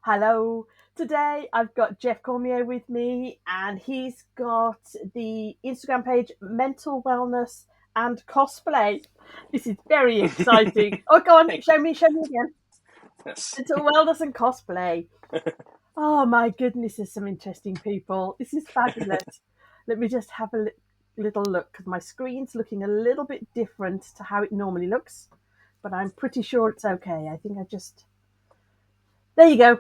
Hello. Today I've got Jeff Cormier with me, and he's got the Instagram page Mental Wellness and Cosplay. This is very exciting. Oh, go on, Thank you. show me again. Yes. Mental Wellness and Cosplay. Oh my goodness, there's some interesting people. This is fabulous. Let me just have a little look because my screen's looking a little bit different to how it normally looks, but I'm pretty sure it's okay. I think I just. There you go.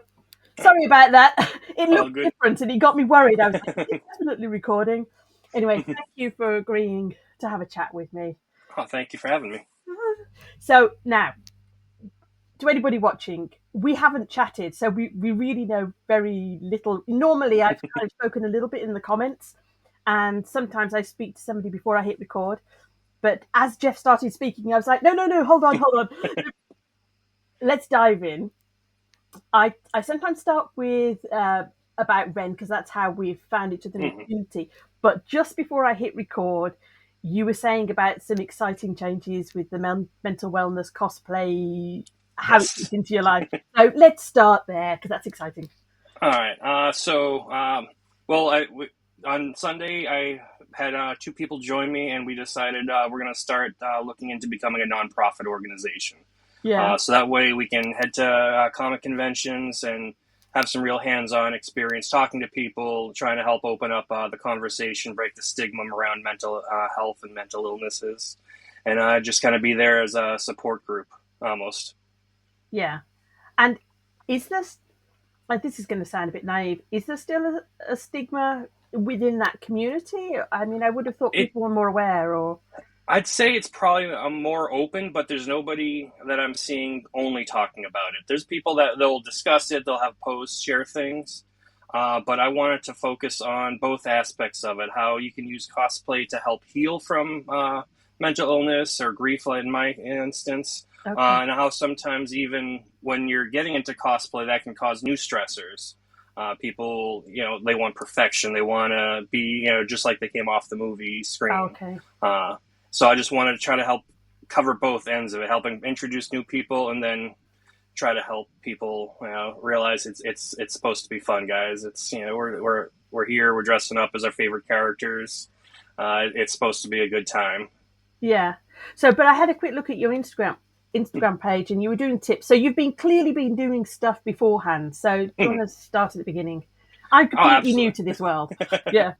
Sorry about that. It All looked good. different and it got me worried. I was like, it's definitely recording. Anyway, thank you for agreeing to have a chat with me. Oh, thank you for having me. So now, to anybody watching, we haven't chatted, so we really know very little. Normally, I've kind of spoken a little bit in the comments, and sometimes I speak to somebody before I hit record. But as Jeff started speaking, I was like, no, hold on, hold on. Let's dive in. I sometimes start with about Ren because that's how we've found each other in the Hmm. community. But just before I hit record, you were saying about some exciting changes with the mental wellness cosplay, how it fits Yes. into your life. So let's start there because that's exciting. All right. Well, on Sunday, I had two people join me, and we decided we're going to start looking into becoming a nonprofit organization. Yeah. So that way we can head to comic conventions and have some real hands-on experience talking to people, trying to help open up the conversation, break the stigma around mental health and mental illnesses, and just kind of be there as a support group almost. Yeah. And is this like this is going to sound a bit naive? Is there still a stigma within that community? I mean, I would have thought It people were more aware. Or I'd say it's probably more open, but there's nobody that I'm seeing only talking about it. There's people that they'll discuss it, they'll have posts, share things. But I wanted to focus on both aspects of it, how you can use cosplay to help heal from mental illness or grief, in my instance, okay, and how sometimes even when you're getting into cosplay, that can cause new stressors. People, they want perfection. They want to be, just like they came off the movie screen. okay, Uh, so I just wanted to try to help cover both ends of it, helping introduce new people and then try to help people, realize it's supposed to be fun, guys. It's we're here, we're dressing up as our favorite characters. It's supposed to be a good time. yeah. So, but I had a quick look at your Instagram page, and you were doing tips. So you've been clearly been doing stuff beforehand. So do you want to start at the beginning? I'm Oh, completely new absolutely. to this world. Yeah,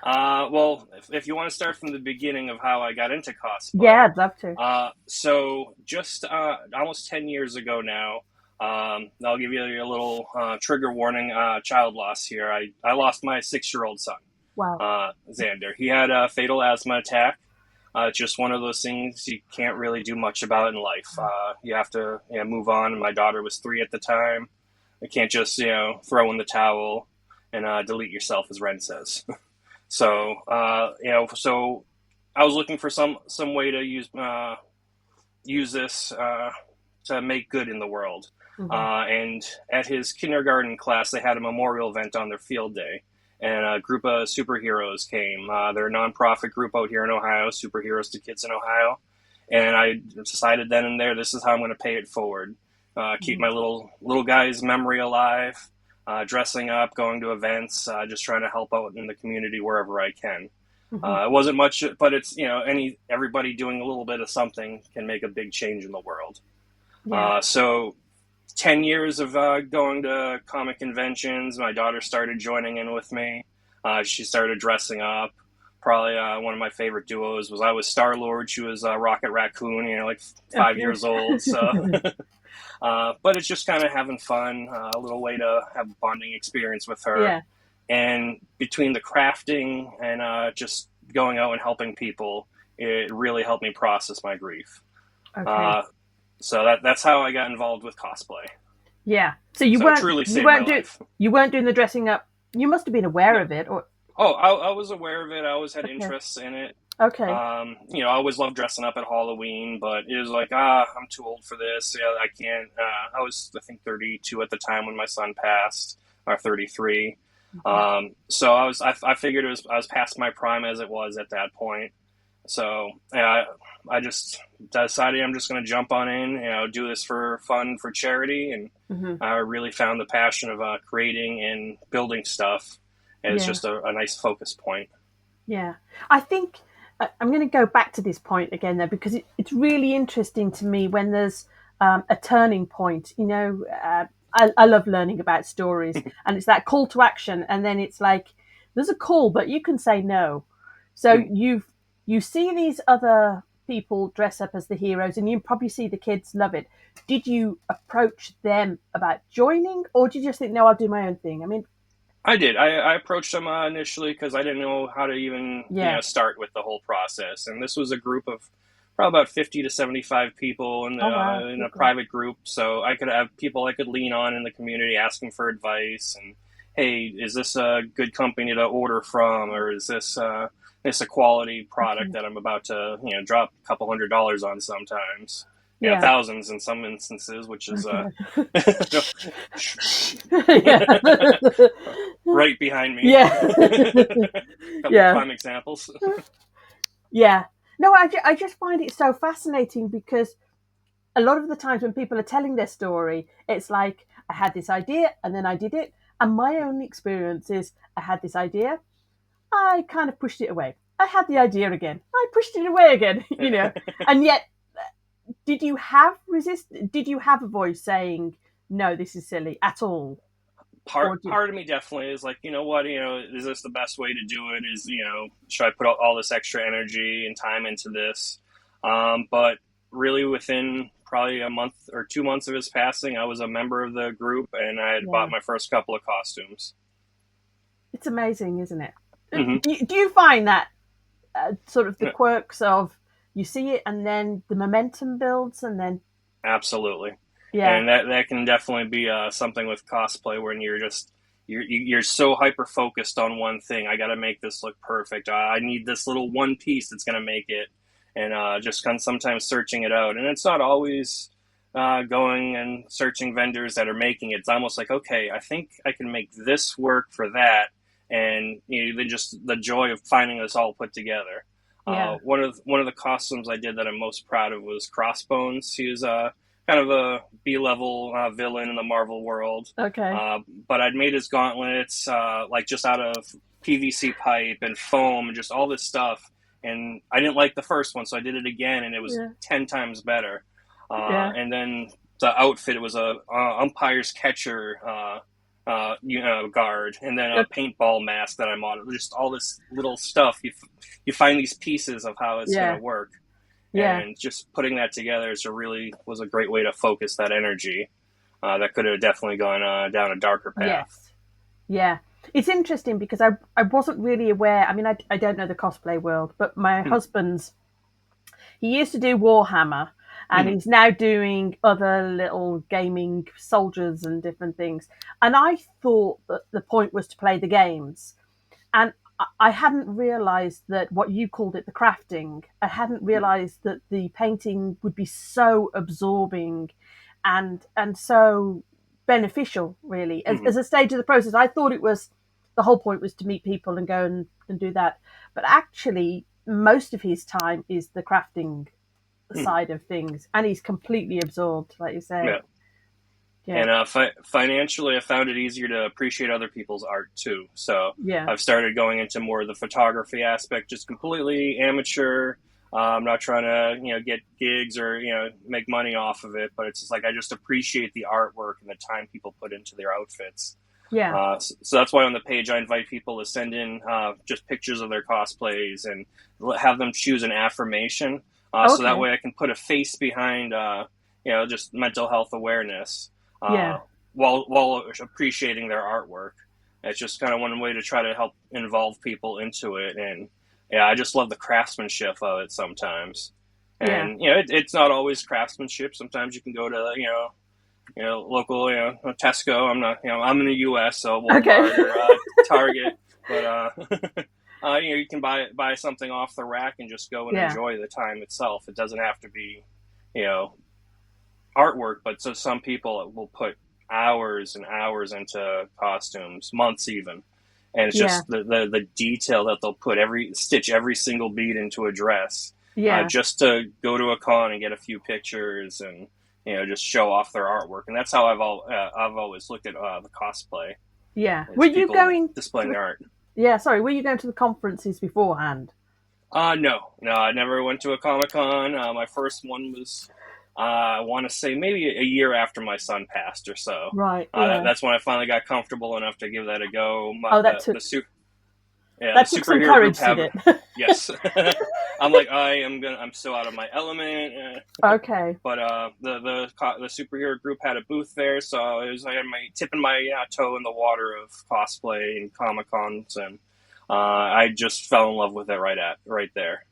Well, if you want to start from the beginning of how I got into yeah, cosplay, I'd love to. so just almost 10 years ago now, I'll give you a little trigger warning, child loss here. I lost my 6-year-old son, Wow. Xander. He had a fatal asthma attack. Just one of those things you can't really do much about in life. You have to move on. And my daughter was 3 at the time. I can't just throw in the towel and delete yourself, as Ren says. So I was looking for some way to use this to make good in the world. Hmm. And at his kindergarten class, they had a memorial event on their field day, and a group of superheroes came. They're a nonprofit group out here in Ohio, Superheroes to Kids in Ohio. And I decided then and there, this is how I'm going to pay it forward. Keep Hmm. my little guy's memory alive, dressing up, going to events, just trying to help out in the community wherever I can. Hmm. It wasn't much, but it's everybody doing a little bit of something can make a big change in the world. Yeah. So 10 years of going to comic conventions, my daughter started joining in with me. She started dressing up. Probably one of my favorite duos was I was Star Lord. She was Rocket Raccoon, like 5 years old. So, Okay. but it's just kind of having fun, a little way to have a bonding experience with her. Yeah. And between the crafting and just going out and helping people, it really helped me process my grief. Okay. Uh, so that's how I got involved with cosplay. Yeah. So you So it weren't truly you saved my weren't do life. you weren't doing the dressing up. You must have been aware No. of it, or Oh, I was aware of it. I always had okay. interests in it. Okay. I always loved dressing up at Halloween, but it was like, I'm too old for this. Yeah, I can't. I was, I think, 32 at the time when my son passed, or 33. Mhm. So I figured I was past my prime as it was at that point. So I just decided I'm just going to jump on in, do this for fun, for charity, and Hmm. I really found the passion of creating and building stuff as Yeah. just a nice focus point. Yeah, I think I'm going to go back to this point again, though, because it's really interesting to me when there's a turning point. I love learning about stories, and it's that call to action, and then it's like there's a call, but you can say no. So you see these other people dress up as the heroes, and you probably see the kids love it. Did you approach them about joining, or did you just think, no, I'll do my own thing? I mean, I did. I approached them initially because I didn't know how to even yeah. start with the whole process, and this was a group of probably about 50 to 75 people Oh wow, in good a group. private group, so I could have people I could lean on in the community asking for advice and, hey, is this a good company to order from, or is this a quality product Okay. that I'm about to drop a couple $100s on sometimes. Yeah. Thousands in some instances, which is Okay. Yeah. right behind me. Yeah. Couple Yeah. prime examples. Yeah. No, I just find it so fascinating because a lot of the times when people are telling their story, it's like, I had this idea and then I did it. And my only experience is I had this idea, I kind of pushed it away. I had the idea again, I pushed it away again, And yet, did you have Did you have a voice saying, no, this is silly at all? Or did, Part of me definitely is like, what, is this the best way to do it? Is, should I put all this extra energy and time into this? But really, within probably a month or 2 months of his passing, I was a member of the group and I had bought yeah. my first couple of costumes. It's amazing, isn't it? Hmm. Do you find that sort of the quirks of you see it and then the momentum builds and then Absolutely, yeah, and that can definitely be something with cosplay when you're so hyper focused on one thing. I got to make this look perfect. I need this little one piece that's going to make it, and just kind of sometimes searching it out. And it's not always going and searching vendors that are making it. It's almost like, okay, I think I can make this work for that, and then just the joy of finding this all put together. yeah, One of the costumes I did that I'm most proud of was Crossbones. He was kind of a B-level villain in the Marvel world, okay, but I'd made his gauntlets like just out of PVC pipe and foam and just all this stuff. And I didn't like the first one, so I did it again, and it was yeah, 10 times better. yeah, And then the outfit was a umpire's catcher. Guard, and then a okay, paintball mask that I modeled. Just all this little stuff. You find these pieces of how it's going yeah, to work, yeah, and just putting that together was a great way to focus that energy. That could have definitely gone down a darker path. yes, yeah. It's interesting because I wasn't really aware. I mean, I don't know the cosplay world, but my Hmm. husband's he used to do Warhammer, and Hmm. he's now doing other little gaming soldiers and different things. And I thought that the point was to play the games, and I hadn't realized that what you called it, the crafting, I hadn't realized that the painting would be so absorbing and so beneficial, really, Hmm. as a stage of the process. I thought it was the whole point was to meet people and go and do that. But actually, most of his time is the crafting Hmm. side of things, and he's completely absorbed, like you say. Yeah. Yeah, And financially, I found it easier to appreciate other people's art too. So yeah, I've started going into more of the photography aspect, just completely amateur. I'm not trying to, get gigs or make money off of it, but it's just like I just appreciate the artwork and the time people put into their outfits. yeah. So that's why on the page I invite people to send in just pictures of their cosplays and have them choose an affirmation. So that Okay, way I can put a face behind, just mental health awareness uh, yeah, while appreciating their artwork. It's just kind of one way to try to help involve people into it. And yeah, I just love the craftsmanship of it sometimes. yeah. And it's not always craftsmanship. Sometimes you can go to local, Tesco. I'm not, I'm in the U.S., so Okay. Walmart or Target, but you can buy something off the rack and just go and Yeah, enjoy the time itself. It doesn't have to be, you know, artwork, but so some people will put hours and hours into costumes, months even, and it's Yeah. just the detail that they'll stitch every single bead into a dress, Yeah. just to go to a con and get a few pictures and just show off their artwork. And that's how I've always looked at the cosplay. Yeah. Were It's you people going to displaying the their art. Yeah, sorry, were you going to the conferences beforehand? No, I never went to a Comic Con. My first one was, I want to say maybe a year after my son passed or so. Right, yeah. That's when I finally got comfortable enough to give that a go. Oh, The that took some superhero group courage, did have, it? yes. I'm like, I'm so out of my element. Okay. But the superhero group had a booth there, so I had my tipping my toe in the water of cosplay and Comic Cons, and I just fell in love with it right there.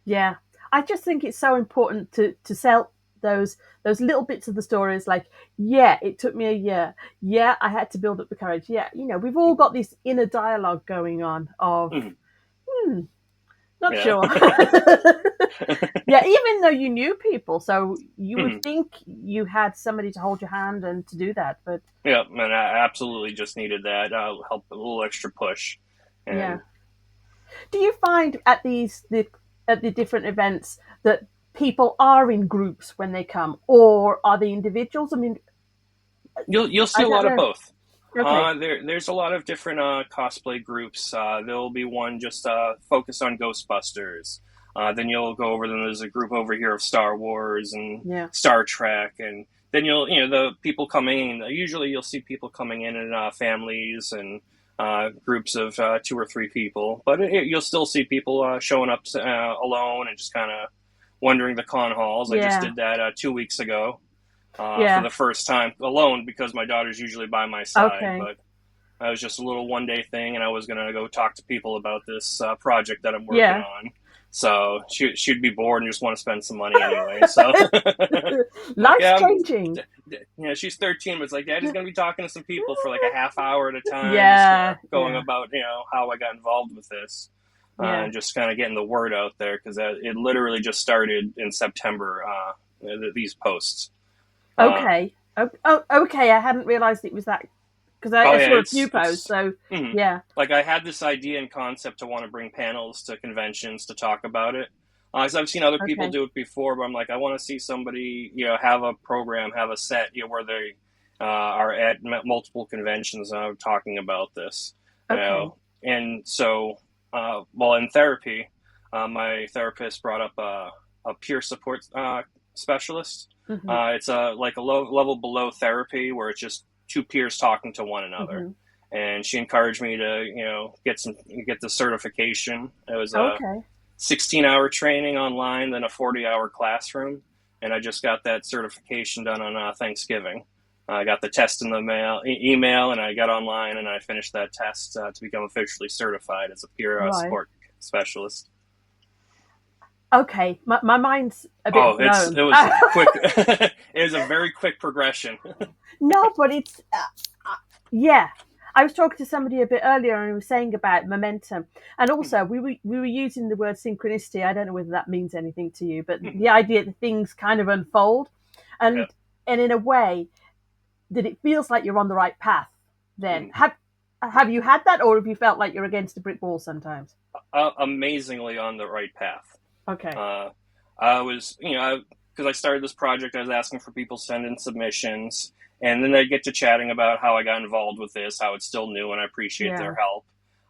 Yeah. I just think it's so important to sell those little bits of the stories like, yeah, it took me a year. Yeah, I had to build up the courage. Yeah, we've all got this inner dialogue going on of, Mhm. hmm, not Yeah. sure. Yeah, even though you knew people, so you would Mhm. think you had somebody to hold your hand and to do that, but Yeah, and I absolutely just needed that help, a little extra push, yeah. and Do you find at the different events that people are in groups when they come, or are they individuals? I mean, you'll see I a don't lot of know. both. Okay, There's a lot of different cosplay groups. There'll be one just focused on Ghostbusters. Then you'll go over. Then there's a group over here of Star Wars and yeah, Star Trek, and then the people coming in. Usually you'll see people coming in families and groups of 2 or 3 people. But you'll still see people showing up alone and just kind of wandering the con halls. I just yeah, did that 2 weeks ago for yeah. the first time alone because my daughter's usually by my side. Okay, But I was just a little 1 day thing, and I was going to go talk to people about this project that I'm working yeah. on. So she'd be bored and just want to spend some money anyway. So like, Life's changing. she's 13, but it's like Daddy's going to be talking to some people for like a half hour at a time, just Yeah, going yeah, about how I got involved with this. yeah. And just kind of getting the word out there because it literally just started in September. These posts. Uh, Okay. Okay. I hadn't realised it was that because oh I yeah, saw a few posts. it's So mhm. yeah. Like I had this idea and concept to want to bring panels to conventions to talk about it. Because I've seen other people Okay. do it before, but I'm like, I want to see somebody, have a program, have a set, where they are at multiple conventions talking about this, Okay. And so, well, in therapy, my therapist brought up a peer support specialist. Mhm. It's like a low level below therapy where it's just two peers talking to one another. Mhm. And she encouraged me to, get the certification. It was a Okay. 16-hour training online, then a 40-hour classroom, and I just got that certification done on Thanksgiving. I got the test in the email, and I got online, and I finished that test to become officially certified as a peer Right. support specialist. Okay. My mind's a bit Oh, blown. it was quick. It was a very quick progression. No, but it's yeah. I was talking to somebody a bit earlier and we were saying about momentum, and also we were using the word synchronicity. I don't know whether that means anything to you, but the idea that things kind of unfold, Yeah. and in a way that it feels like you're on the right path. Then have you had that, or have you felt like you're against a brick wall sometimes? Amazingly on the right path. Okay. Uh, I was, because I started this project, I was asking for people to send in submissions, and then they get to chatting about how I got involved with this, how it's still new, and I appreciate their Yeah. help.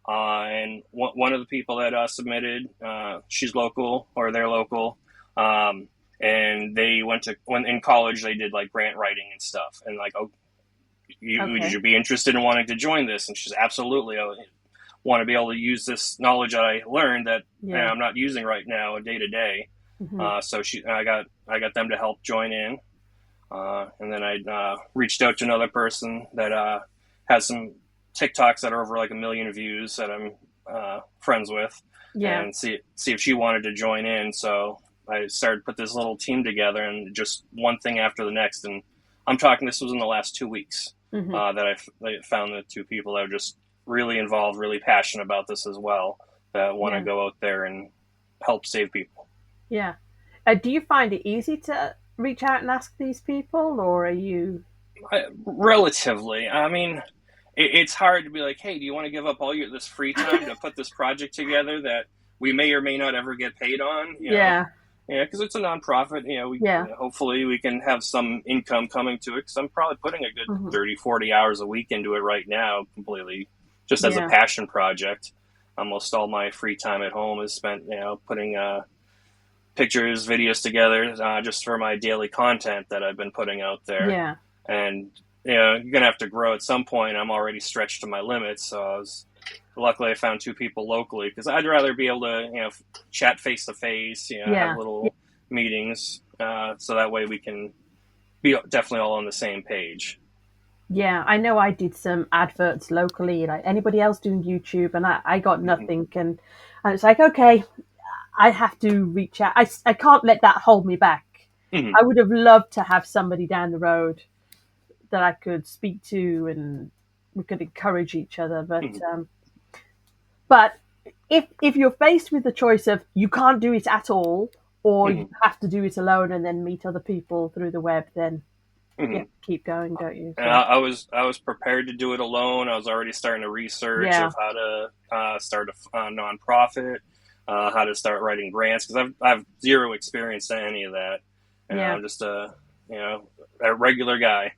And one of the people that submitted, she's local, or they're local, and they when in college they did like grant writing and stuff, and like, oh, would Okay. you be interested in wanting to join this? And she's absolutely. I want to be able to use this knowledge that I learned that Yeah. I'm not using right now day to day. Hmm. So I got them to help join in, and then I reached out to another person that has some TikToks that are over like 1 million views that I'm friends with, Yeah. and see if she wanted to join in. So I started to put this little team together, and just one thing after the next. And I'm talking. This was in the last 2 weeks Hmm. that I found the two people that are just really involved, really passionate about this as well, that want to Yeah. go out there and help save people. Yeah. Do you find it easy to reach out and ask these people, or are you? Relatively, I mean, it's hard to be like, hey, do you want to give up all this free time to put this project together that we may or may not ever get paid on? Yeah, Yeah, because it's a nonprofit. We yeah. hopefully we can have some income coming to it. Because I'm probably putting a good Hmm. 30, 40 hours a week into it right now, completely just as a Yeah, passion project. Almost all my free time at home is spent, putting pictures, videos together, just for my daily content that I've been putting out there. yeah, And you're gonna have to grow at some point. I'm already stretched to my limits, so luckily I found two people locally because I'd rather be able to chat face to face, have yeah, yeah. little meetings, so that way we can be definitely all on the same page. Yeah, I know I did some adverts locally, like anybody else doing YouTube, and I got Hmm. nothing. And it's like, okay, I have to reach out. I can't let that hold me back. Hmm. I would have loved to have somebody down the road that I could speak to and we could encourage each other. Hmm. But if you're faced with the choice of you can't do it at all, or you Hmm. have to do it alone and then meet other people through the web, then you Hmm. have to keep going, don't you? And So I was prepared to do it alone. I was already starting to research yeah, of how to start a nonprofit, how to start writing grants because I've zero experience in any of that, and yeah, I'm just a regular guy.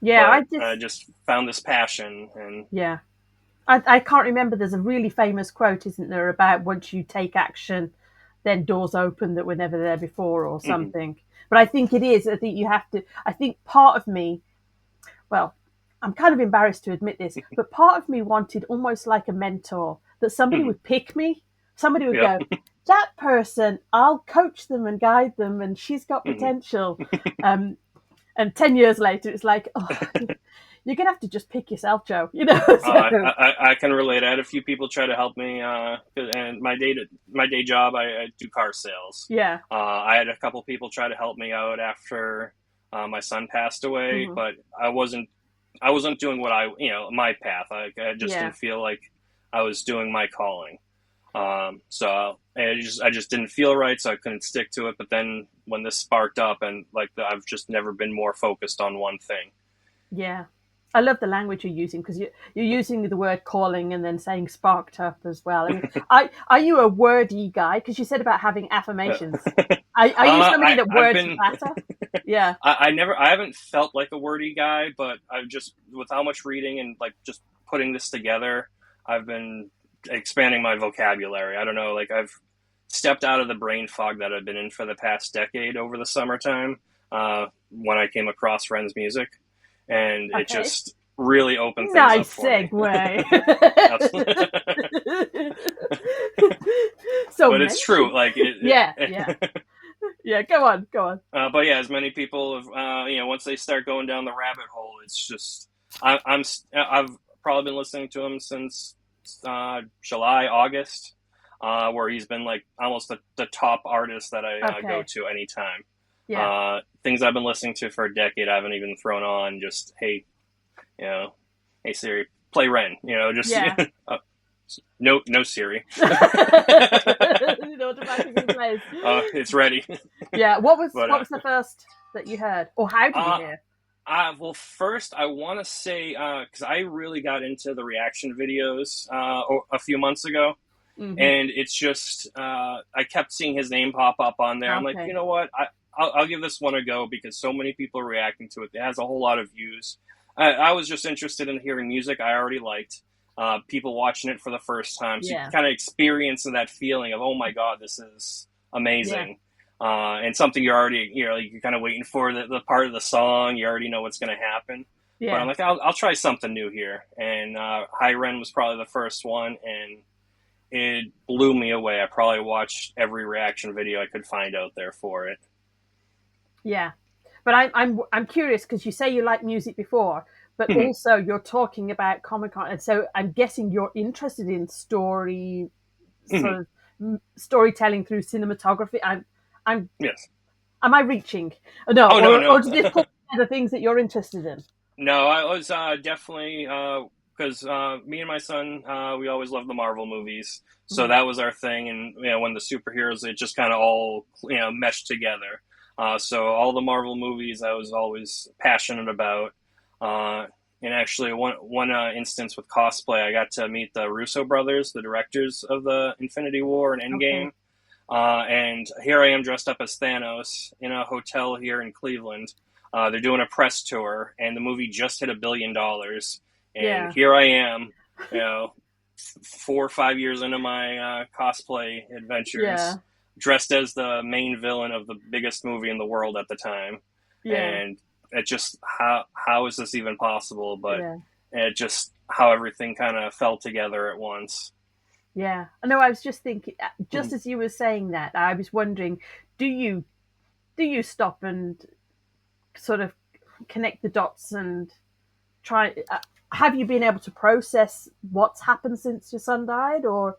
yeah. But I just found this passion, and Yeah. I can't remember. There's a really famous quote, isn't there, about once you take action, then doors open that were never there before, or mhm, something. But I think it is. I think you have to. I think part of me, well, I'm kind of embarrassed to admit this, but part of me wanted almost like a mentor that somebody mhm, would pick me. Somebody would yep, go, that person, I'll coach them and guide them, and she's got mhm. potential. Um, and 10 years later, it's like, oh, you're going to have to just pick yourself, Joe. So, I can relate. I had a few people try to help me, and my day job, I do car sales. yeah. I had a couple people try to help me out after my son passed away, Hmm. but I wasn't doing what my path. I just Yeah. didn't feel like I was doing my calling. So I just didn't feel right, so I couldn't stick to it. But then when this sparked up, and like I've just never been more focused on one thing. Yeah. I love the language you're using because you're using the word calling and then saying sparked up as well. I mean, are you a wordy guy? Because you said about having affirmations. Are you somebody that I've words been matter? Yeah. I haven't felt like a wordy guy, but I've just with how much reading and like just putting this together, I've been expanding my vocabulary. I don't know, like I've stepped out of the brain fog that I've been in for the past decade over the summertime, when I came across Ren's music, and it Okay. just really opened things up Nice for me. segue. Absolutely. So But it's true. mention. Like Yeah. Yeah. Yeah. Go on. Go on. but yeah, as many people have, once they start going down the rabbit hole, it's just I've probably been listening to him since July, August, where he's been like almost the top artist that I go Okay. to anytime. Yeah. Things I've been listening to for a decade, I haven't even thrown on. Just you know, hey Siri, play Ren. Just Yeah. no Siri. It automatically plays. It's ready. Yeah. What was But what was the first that you heard, or how did you uh, hear? well, first I want to say because I really got into the reaction videos a few months ago, Hmm. and it's just I kept seeing his name pop up on there. I'm like, you Okay. know what? I'll give this one a go because so many people are reacting to it. It has a whole lot of views. I was just interested in hearing music I already liked. People watching it for the first time, so you Yeah. kind of experiencing that feeling of, oh my god, this is Yeah. amazing, and something you're kind of waiting for the part of the song. You already know what's going to happen, but I'm Yeah. like, I'll try something new here. And High Ren was probably the first one, and it blew me away. I probably watched every reaction video I could find out there for it. Yeah. But I'm curious because you say you like music before, but also you're talking about Comic Con, and so I'm guessing you're interested in sort of storytelling through cinematography. I'm Yes. am I reaching? No, Oh no, or no. does this pull together things that you're interested in? No, I was definitely because me and my son, we always loved the Marvel movies, so Mhm. that was our thing. And when the superheroes, it just kind of all meshed together. So all the Marvel movies, I was always passionate about. Uh, And actually, one instance with cosplay, I got to meet the Russo brothers, the directors of the Infinity War and Okay. Endgame. And here I am dressed up as Thanos in a hotel here in Cleveland. They're doing a press tour, and the movie just hit $1 billion. And Yeah. here I am, you know, 4 or 5 years into my cosplay adventures, Yeah. dressed as the main villain of the biggest movie in the world at the time. Yeah. And it just, how is this even possible? But Yeah. it just, how everything kind of fell together at once. Yeah. I know. I was just thinking, just Mhm. as you were saying that, I was wondering, do you stop and sort of connect the dots and try? Have you been able to process what's happened since your son died, or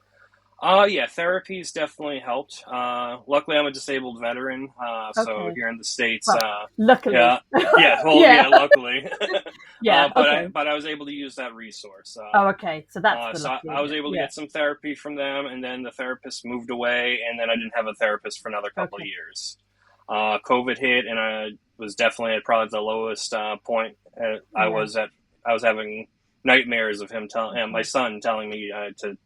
Yeah, therapy's definitely helped. Luckily, I'm a disabled veteran, so okay? here in the States, Well, luckily, yeah, yeah, well, yeah, yeah, luckily. yeah. But Okay. I was able to use that resource. Oh, okay. So that's the So lucky I was bit. able to Yeah. get some therapy from them, and then the therapist moved away, and then I didn't have a therapist for another couple of Okay. years. COVID hit, and I was definitely at probably the lowest point. I Yeah. was at. I was having nightmares of him telling my Okay. son telling me to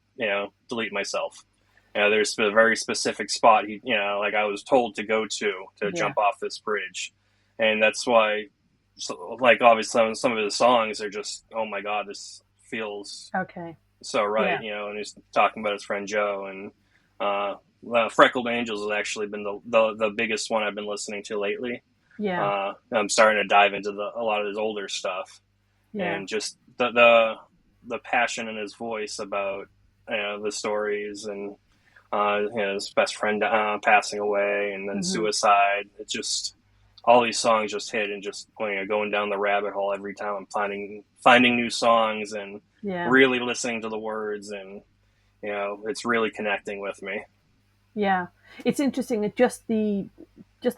delete myself. There's a very specific spot like I was told to go to Yeah. jump off this bridge, and that's why, so, like obviously some of his songs are just, oh my god, this feels Okay. so right, Yeah. and he's talking about his friend Joe, and Freckled Angels has actually been the biggest one I've been listening to lately. Yeah. I'm starting to dive into a lot of his older stuff, Yeah. and just the passion in his voice about the stories, and his best friend passing away, and then Hmm. suicide. It's just all these songs just hit, and just going down the rabbit hole every time. I'm finding new songs and Yeah. really listening to the words, and it's really connecting with me. Yeah. It's interesting. Just the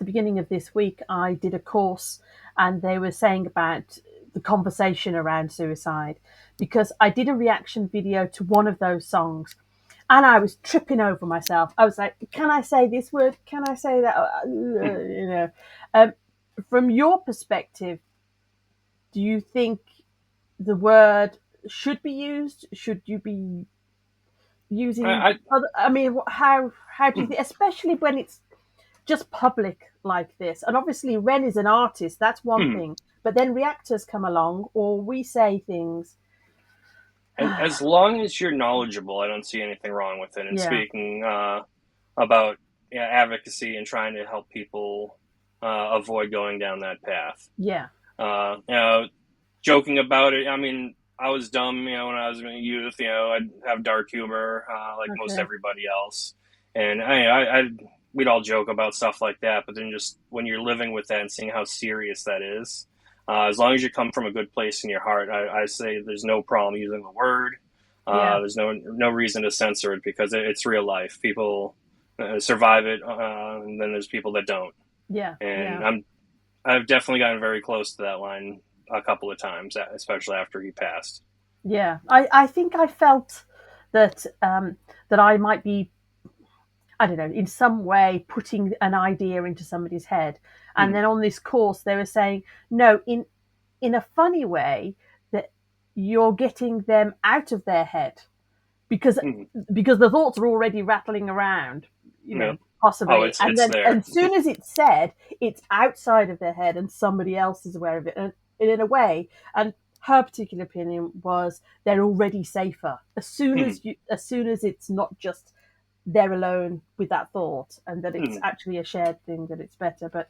beginning of this week, I did a course, and they were saying about the conversation around suicide because I did a reaction video to one of those songs, and I was tripping over myself. I was like, "Can I say this word? Can I say that?" You know. Um, from your perspective, do you think the word should be used? Should you be using I, other? I mean, how do you think, especially when it's just public like this? And obviously, Ren is an artist. That's one thing. But then reactors come along, or we say things. as long as you're knowledgeable, I don't see anything wrong with it. And Yeah, speaking about advocacy and trying to help people avoid going down that path. yeah, Uh, you know, Joking about it. I mean, I was dumb, when I was a youth. I'd have dark humor, like most okay, everybody else, and we'd all joke about stuff like that. But then, just when you're living with that and seeing how serious that is, as long as you come from a good place in your heart, I say there's no problem using the word. yeah, There's no reason to censor it, because it's real life. People survive it, and then there's people that don't. yeah, And yeah, I've definitely gotten very close to that line a couple of times, especially after he passed. yeah. I think I felt that that I might be, I don't know, in some way putting an idea into somebody's head. And Mm-hmm. then on this course, they were saying, no, in a funny way, that you're getting them out of their head because Mm-hmm. the thoughts are already rattling around, Yep. Oh, possibly. And it's then there. as soon as it's said, it's outside of their head and somebody else is aware of it. And in a way, and her particular opinion was they're already safer Mm-hmm. as soon as it's not just they're alone with that thought, and that it's Mm-hmm. actually a shared thing, that it's better. But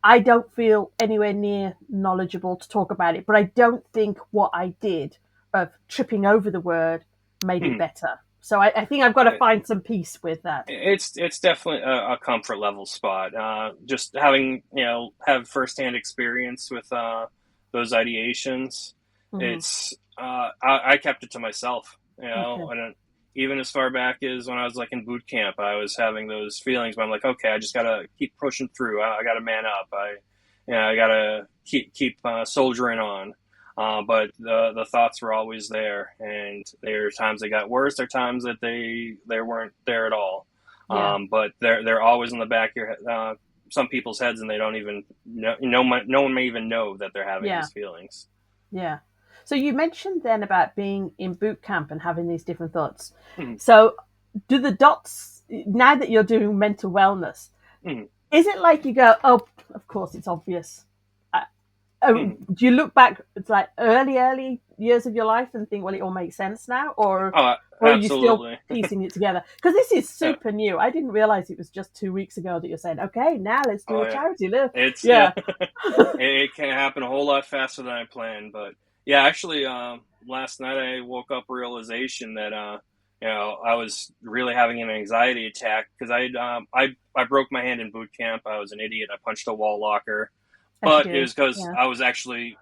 I don't feel anywhere near knowledgeable to talk about it, but I don't think what I did of tripping over the word made it Mm-hmm. better. So I think I've got to find some peace with that. It's definitely a comfort level spot. Just having have firsthand experience with those ideations. Hmm. It's I kept it to myself. Okay. And even as far back as when I was like in boot camp, I was having those feelings. But I'm like, okay, I just gotta keep pushing through. I gotta man up. I gotta keep soldiering on. But the thoughts were always there, and there are times they got worse. There are times that they weren't there at all. Yeah. But they're always in the back of your head, some people's heads, and they don't even know. No one may even know that they're having Yeah. these feelings. Yeah. So you mentioned then about being in boot camp and having these different thoughts. Mhm. So do the dots, now that you're doing mental wellness, Mhm. is it like you go, oh, of course it's obvious? Uh, Mhm. do you look back, it's like early years of your life and think, well, it all makes sense now? Oh, Or are you still absolutely. piecing it together? Because this is Yeah. super new. I didn't realize it was just 2 weeks ago that you're saying, okay, now let's do Oh, a yeah. charity. Look. It's yeah. Yeah. It can happen a whole lot faster than I planned, but yeah, actually, last night I woke up realization that I was really having an anxiety attack because I broke my hand in boot camp. I was an idiot. I punched a wall locker, As you but it do. was because Yeah.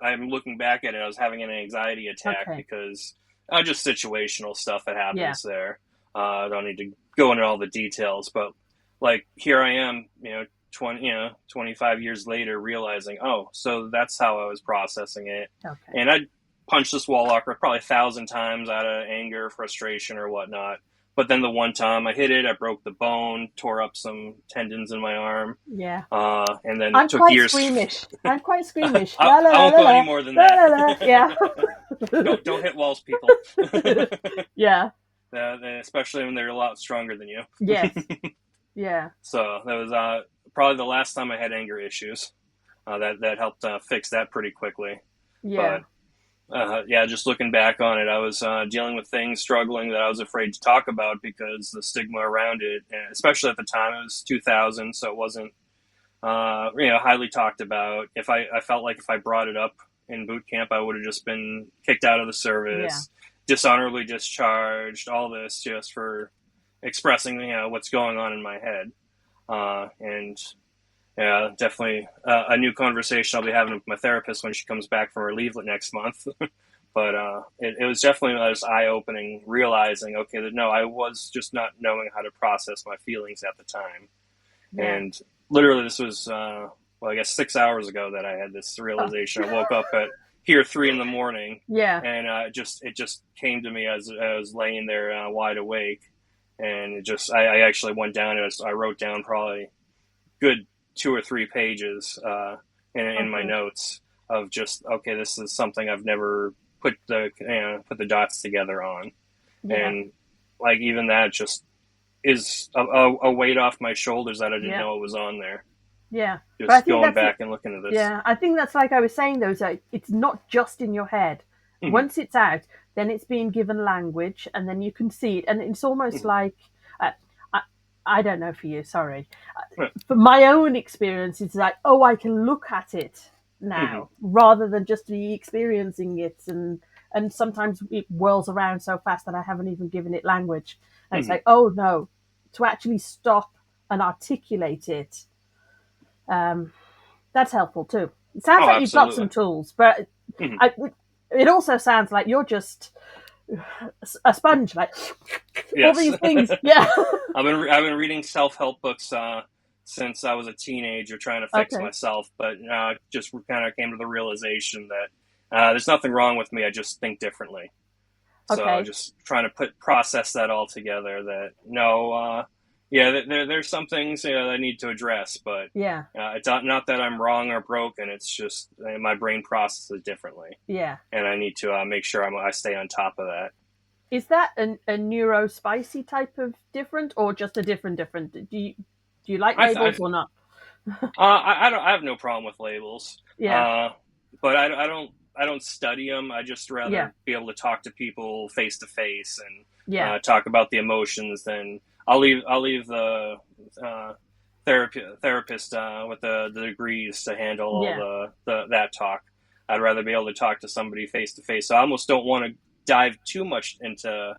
I'm looking back at it, I was having an anxiety attack Okay. because just situational stuff that Yeah. happens there. I don't need to go into all the details, but like here I am, 25 years later, realizing, oh, so that's how I was processing it. Okay. And I punched this wall locker probably 1,000 times out of anger, frustration, or whatnot. But then the one time I hit it, I broke the bone, tore up some tendons in my arm, Yeah. and then I'm took quite years. squeamish. I'm quite squeamish. I, La la I la won't la go any la more than la that. la la. Yeah. Don't hit walls, people. Yeah. Especially when they're a lot stronger than you. Yes. Yeah. So that was probably the last time I had anger issues. That helped fix that pretty quickly. Yeah. But yeah, just looking back on it, I was dealing with things, struggling that I was afraid to talk about because the stigma around it, and especially at the time, it was 2000, so it wasn't highly talked about. I felt like if I brought it up in boot camp, I would have just been kicked out of the Yeah. service, dishonorably discharged, all this just for expressing what's going on in my head. And yeah, definitely a new conversation I'll be having with my therapist when she comes back from her leave next month. But it was definitely just eye opening, realizing, okay, that no, I was just not knowing how to process my feelings at the time. Yeah. And literally, this was, well, I guess 6 hours ago that I had this Oh. realization. I woke up at here 3 in the morning, Yeah. and it just came to me as I was laying there wide awake. And I actually went down and I wrote down probably good 2 or 3 pages in my Okay. notes of just, okay, this is something I've never put the dots together on. Yeah. And like even that just is a weight off my shoulders that I didn't Yeah. know it was on there. Yeah. But I Just think going that's it. back and looking at this. Yeah. I think that's like I was saying though, is that it's not just in your head. Mm-hmm. Once it's out, then it's being given language, and then you can see it, and it's almost Mm-hmm. like uh, I, I don't know for you. Sorry, Yeah. for my own experience, it's like, oh, I can look at it Mm-hmm. now rather than just be experiencing it, and sometimes it whirls around so fast that I haven't even given it language, and it's Mm-hmm. like, oh no, to actually stop and articulate it, um, that's helpful too. It sounds Oh, like you've got absolutely. some tools, but Mm-hmm. I, it also sounds like you're just a sponge, like all Yes. these things. Yeah. I've been reading self help books since I was a teenager, trying to fix Okay. myself. But just kind of came to the realization that there's nothing wrong with me. I just think differently. So Okay. just trying to process that all together. That no, yeah, there's some things that I need to address, but Yeah. it's not that I'm wrong or broken. It's just my brain processes differently, Yeah. and I need to make sure I stay on top of that. Is that a neuro spicy type of different, or just a different? Do you like I, I labels or not? I have no problem with labels, Yeah. uh, but I don't study them. I just Yeah. rather be able to talk to people face to face and Yeah. talk about the emotions. Then I'll leave the therapist with the degrees to handle all Yeah. the that talk. I'd rather be able to talk to somebody face to face. So I almost don't want to dive too much into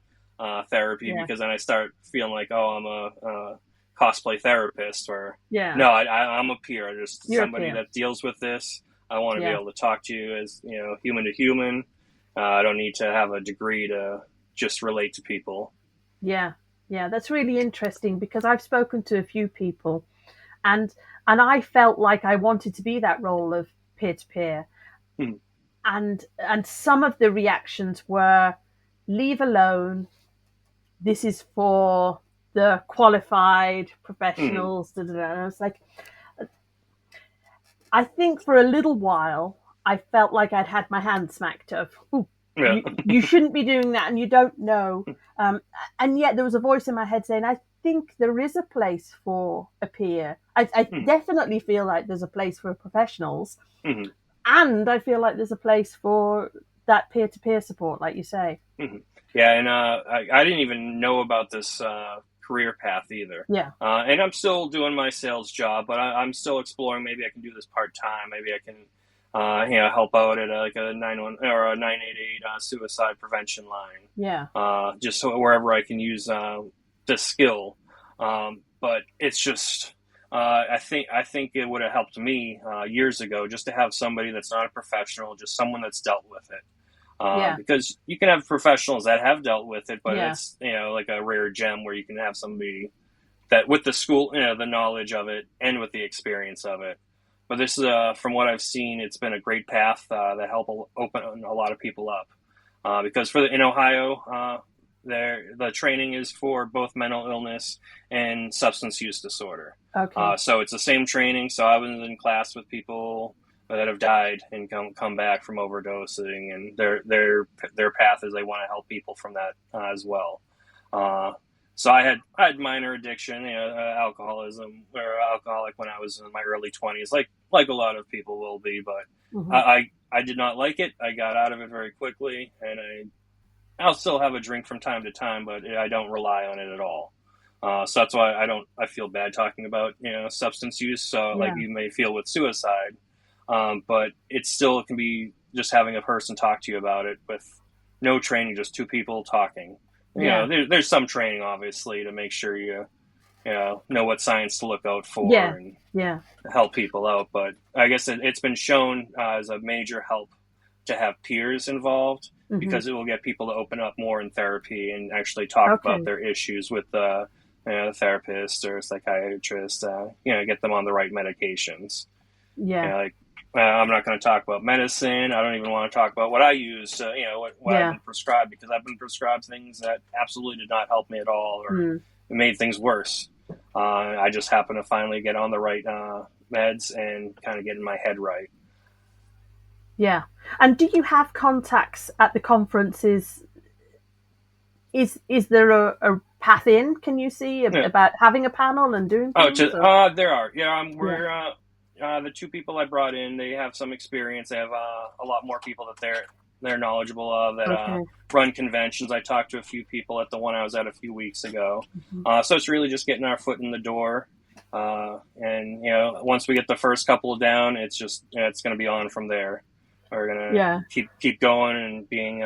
therapy Yeah. because then I start feeling like, oh, I'm a cosplay therapist, or Yeah. no, I'm a peer, just You're a somebody peer. that deals with this. I want to be Yeah. able to talk to you as human to human. I don't need to have a degree to just relate to people. Yeah. Yeah. That's really interesting because I've spoken to a few people, and I felt like I wanted to be that role of peer to peer, Hmm. and some of the reactions were, leave alone, this is for the qualified professionals. Da, da, da. And I was like, I think for a little while I felt like I'd had my hand smacked of, "Ooh, Yeah. you shouldn't be doing that, and you don't know." Um, and yet there was a voice in my head saying, "I think there is a place for a peer. I Mhm. definitely feel like there's a place for professionals, Mhm. and I feel like there's a place for that peer to peer support, like you say." Mhm. Yeah, and I didn't even know about this career path either. Yeah, And I'm still doing my sales job, but I'm still exploring. Maybe I can do this part time. Maybe I can, help out at like a 911 or a 988 suicide prevention line. yeah, Just so wherever I can use the skill. But it's just, I think it would have helped me years ago just to have somebody that's not a professional, just someone that's dealt with it. yeah, Because you can have professionals that have dealt with it, but yeah. it's like a rare gem where you can have somebody that with the school, the knowledge of it and with the experience of it. But this, from what I've seen, it's been a great path that help open a lot of people up. Because in Ohio, the training is for both mental illness and substance use disorder. Okay, So it's the same training. So I was in class with people that have died and come back from overdosing, and their path is they want to help people from that as well. Uh, so I had minor addiction, alcoholism or alcoholic when I was in my early 20s, like a lot of people will be, but hmm, I did not like it. I got out of it very quickly, and I'll still have a drink from time to time, but I don't rely on it at all. So that's why I feel bad talking about substance use. So like yeah, you may feel with suicide, but it still can be just having a person talk to you about it with no training, just two people talking. yeah, There's some training obviously to make sure you know what signs to look out for yeah, and yeah. help people out. But I guess it's been shown as a major help to have peers involved Hmm. because it will get people to open up more in therapy and actually talk about Okay, their issues with the therapist or psychiatrist. Get them on the right medications. yeah, Like I'm not going to talk about medicine. I don't even want to talk about what I use. What I've yeah. been prescribed because I've been prescribed things that absolutely did not help me at all, or Mm. it made things worse. I just happened to finally get on the right meds and kind of get in my head right. Yeah. And do you have contacts at the conferences? Is there a path in? Can you see Yeah. about having a panel and doing Oh, things? Or there are. Yeah, yeah. we're the two people I brought in. They have some experience. They have a lot more people that they're knowledgeable of that Okay. run conventions. I talked to a few people at the one I was at a few weeks ago. Mhm. So it's really just getting our foot in the door. And once we get the first couple down, it's just it's going to be on from there. We're gonna Yeah. keep going and being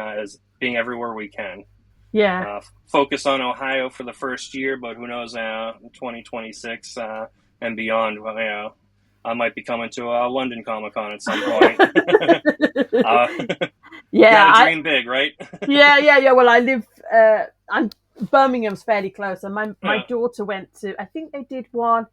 everywhere we can. Yeah. Focus on Ohio for the first year, but who knows, 2026 and beyond. Well, I might be coming to a London Comic Con at some point. uh, Yeah. Got to I dream big, right? yeah. Well, I live. I'm Birmingham's fairly close, and my Yeah. daughter went to. I think they did one.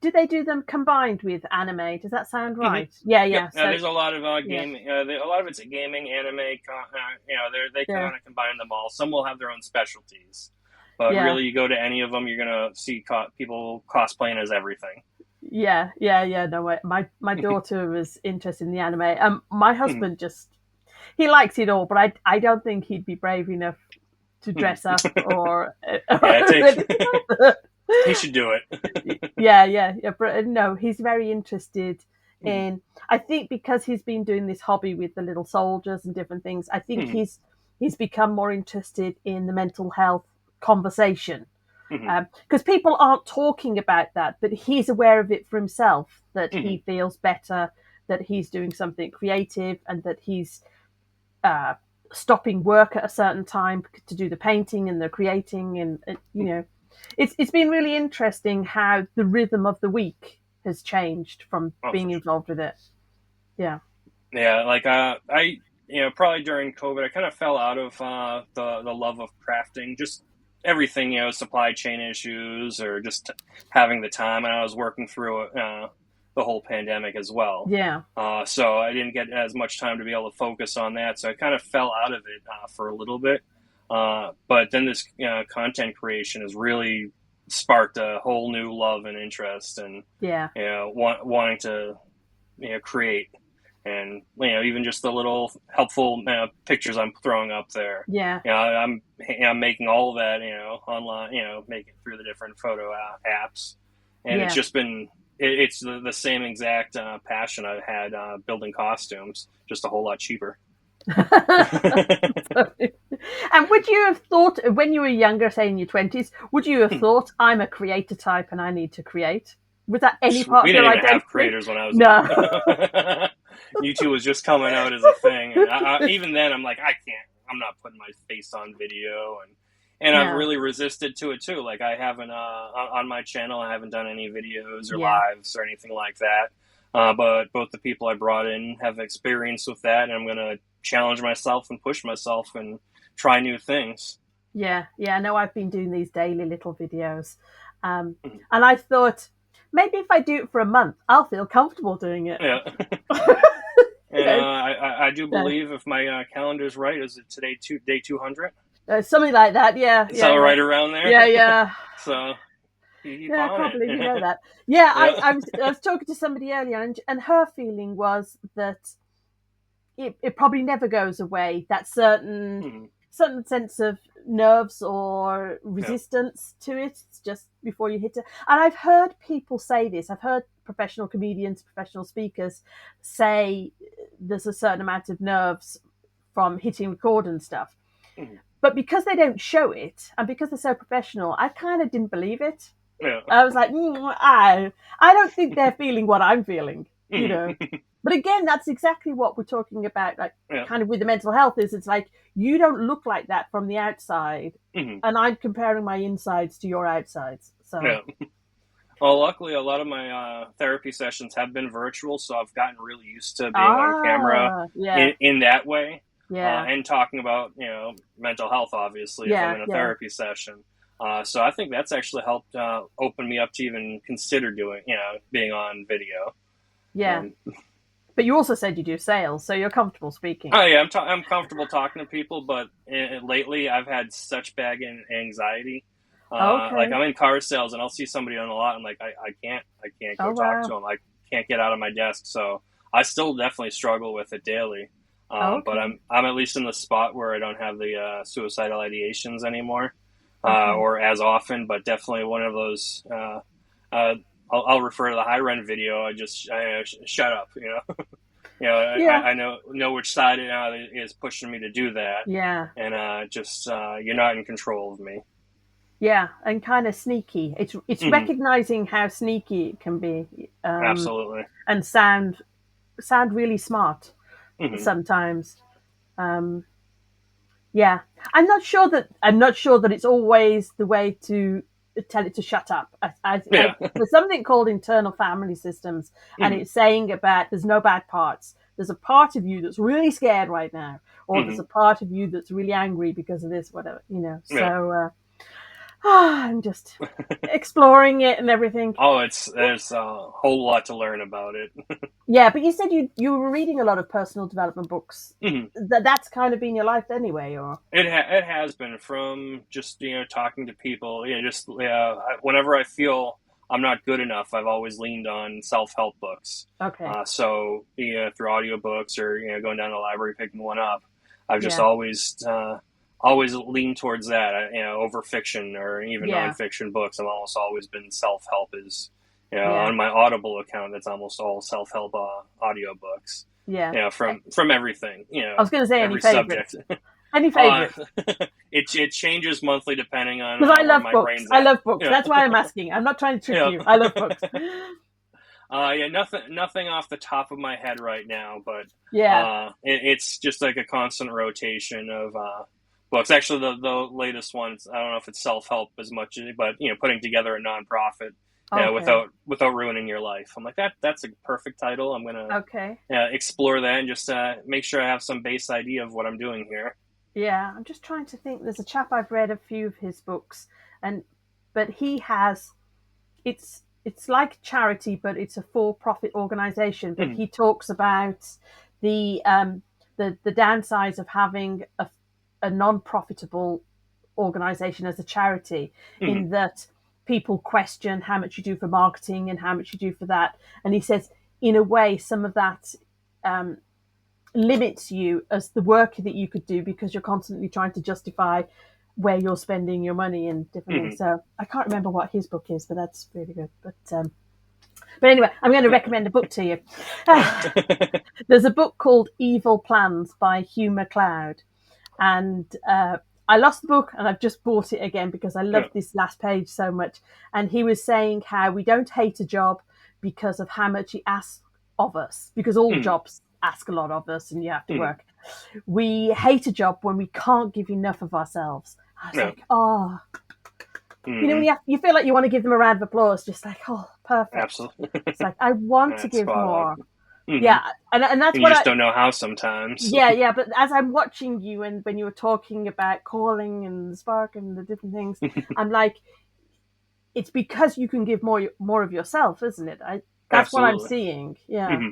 Did they do them combined with anime? Does that sound Mm-hmm. right? Yeah. Yep. Yeah. So There's a lot of yeah. gaming. A lot of it's gaming, anime. They Yeah. kind of combine them all. Some will have their own specialties, but Yeah. really, you go to any of them, you're gonna see people cosplaying as everything. Yeah. No, my daughter was interested in the anime. My Mhm. husband just he likes it all, but I don't think he'd be brave enough to Mhm. dress up or, Yeah, or anything like that. he should do it. Yeah. But no, he's very interested Mhm. in. I think because he's been doing this hobby with the little soldiers and different things. I think Mhm. he's become more interested in the mental health conversation Mhm. because people aren't talking about that, but he's aware of it for himself. That Mhm. he feels better, that he's doing something creative, and that he's uh, stopping work at a certain time to do the painting and the creating, and it's been really interesting how the rhythm of the week has changed from Oh, for being sure. involved with it. Yeah, Yeah, like I probably during COVID, I kind of fell out of the love of crafting, just everything, supply chain issues or just having the time, and I was working through the whole pandemic as well. yeah, So I didn't get as much time to be able to focus on that, so I kind of fell out of it for a little bit. But then this content creation has really sparked a whole new love and interest, and yeah, wanting to create. and even just the little helpful pictures I'm throwing up there. Yeah. I'm making all of that online, making through the different photo apps, and it's Yeah. just been it's the same exact passion I've had building costumes, just a whole lot cheaper. And would you have thought, when you were younger, say in your 20s, would you have thought, I'm a creator type and I need to create? Was that any part We of your didn't even have identity? creators when I was No. YouTube was just coming out as a thing, and even then I'm like, I'm not putting my face on video, and I've No. really resisted to it too. Like, I haven't on my channel, I haven't done any videos or Yeah. lives or anything like that. But both the people I brought in have experience with that, and I'm gonna challenge myself and push myself and try new things. Yeah. Yeah. No, I've been doing these daily little videos. And I thought, maybe if I do it for a month, I'll feel comfortable doing it. Yeah. You And know, I do so, believe, if my calendar's right, is it today day 200? something like that. Yeah. It's Yeah. all Yeah. right around there. Yeah. Yeah. So you keep Yeah, I on can't believe you know it. that. Yeah, Yeah. I was talking to somebody earlier, and her feeling was that it probably never goes away. That Hmm. certain sense of nerves or Yeah. resistance to it. It's just before you hit it. And I've heard people say this. I've heard professional comedians, professional speakers say there's a certain amount of nerves from hitting record and stuff. Hmm. But because they don't show it, and because they're so professional, I kind of didn't believe it. Yeah. I was like, I don't think they're feeling what I'm feeling, you know. Hmm. But again, that's exactly what we're talking about, like Yeah. kind of with the mental health is it's like you don't look like that from the outside, Hmm. and I'm comparing my insides to your outsides. So Yeah. Well, luckily, a lot of my therapy sessions have been virtual, so I've gotten really used to being on camera yeah, in that way, yeah, and talking about mental health. Obviously, if I'm yeah, in a yeah, therapy session, so I think that's actually helped open me up to even consider doing being on video. yeah. And But you also said you do sales, so you're comfortable speaking. oh yeah, I'm comfortable talking to people, but lately I've had such bad anxiety. Like, Okay. I'm in car sales and I'll see somebody on the lot and like I can't Oh go talk to wow. them. I can't get out of my desk, so I still definitely struggle with it daily. But Okay. I'm at least in the spot where I don't have the suicidal ideations anymore, Okay. or as often. But definitely one of those. Uh, I'll refer to the high rent video. Shut up, Yeah. I know which side is pushing me to do that, Yeah. and just you're not in control of me. Yeah, and kind of sneaky. It's Hmm. recognizing how sneaky it can be, Absolutely. and sound really smart Hmm. sometimes. Um, yeah, I'm not sure that it's always the way to tell it to shut up. Yeah. There's something called internal family systems, and Hmm. it's saying about there's no bad parts. There's a part of you that's really scared right now, or there's Hmm. a part of you that's really angry because of this, whatever, you know. Yeah. So I'm just exploring it and everything. Oh, there's a whole lot to learn about it. Yeah, but you said you were reading a lot of personal development books. Hmm. That's kind of been your life anyway, or It has been, from just talking to people. Just whenever I feel I'm not good enough, I've always leaned on self help books. okay, So through audiobooks or going down to the library picking one up, I've just yeah, always leaned towards that. Over fiction or even yeah, nonfiction books. I've almost always been self help. Is yeah, On my Audible account, it's almost all self help audiobooks. yeah. From everything. I was going to say any Every subject. favorites. Any Uh, favorites? it changes monthly depending on Because I where love my books. brain's I at. love books. Yeah, That's why I'm asking. I'm not trying to trick yeah, you. I love books. yeah. Nothing off the top of my head right now, but Yeah. it's just like a constant rotation of books. Actually, the latest one, I don't know if it's self help as much, but putting together a nonprofit. Okay. Without ruining your life. I'm like, that's a perfect title. I'm gonna Okay. explore that and just make sure I have some base idea of what I'm doing here. Yeah. I'm just trying to think. There's a chap I've read a few of his books, and but he has it's like charity, but it's a for-profit organization. But Mm-hmm. he talks about the the downsides of having a non-profitable organization as a charity, Mm-hmm. in that people question how much you do for marketing and how much you do for that. And he says, in a way, some of that limits you as the work that you could do because you're constantly trying to justify where you're spending your money and different Hmm. things. So I can't remember what his book is, but that's really good. But anyway, I'm going to recommend a book to you. There's a book called Evil Plans by Hugh MacLeod, and I lost the book and I've just bought it again because I Yeah. loved this last page so much. And he was saying how we don't hate a job because of how much he asks of us, because all Hmm. jobs ask a lot of us and you have to Hmm. work. We hate a job when we can't give enough of ourselves. I was Yeah. like, oh, when Hmm. you feel like you want to give them a round of applause, just like, oh, perfect. Absolutely. It's like, I want to That's give spot on. more. Hmm. Yeah. And that's And you what just don't know how sometimes. yeah, but as I'm watching you and when you were talking about calling and the spark and the different things, I'm like, it's because you can give more of yourself, isn't it? That's what I'm Absolutely. seeing. Yeah. Hmm.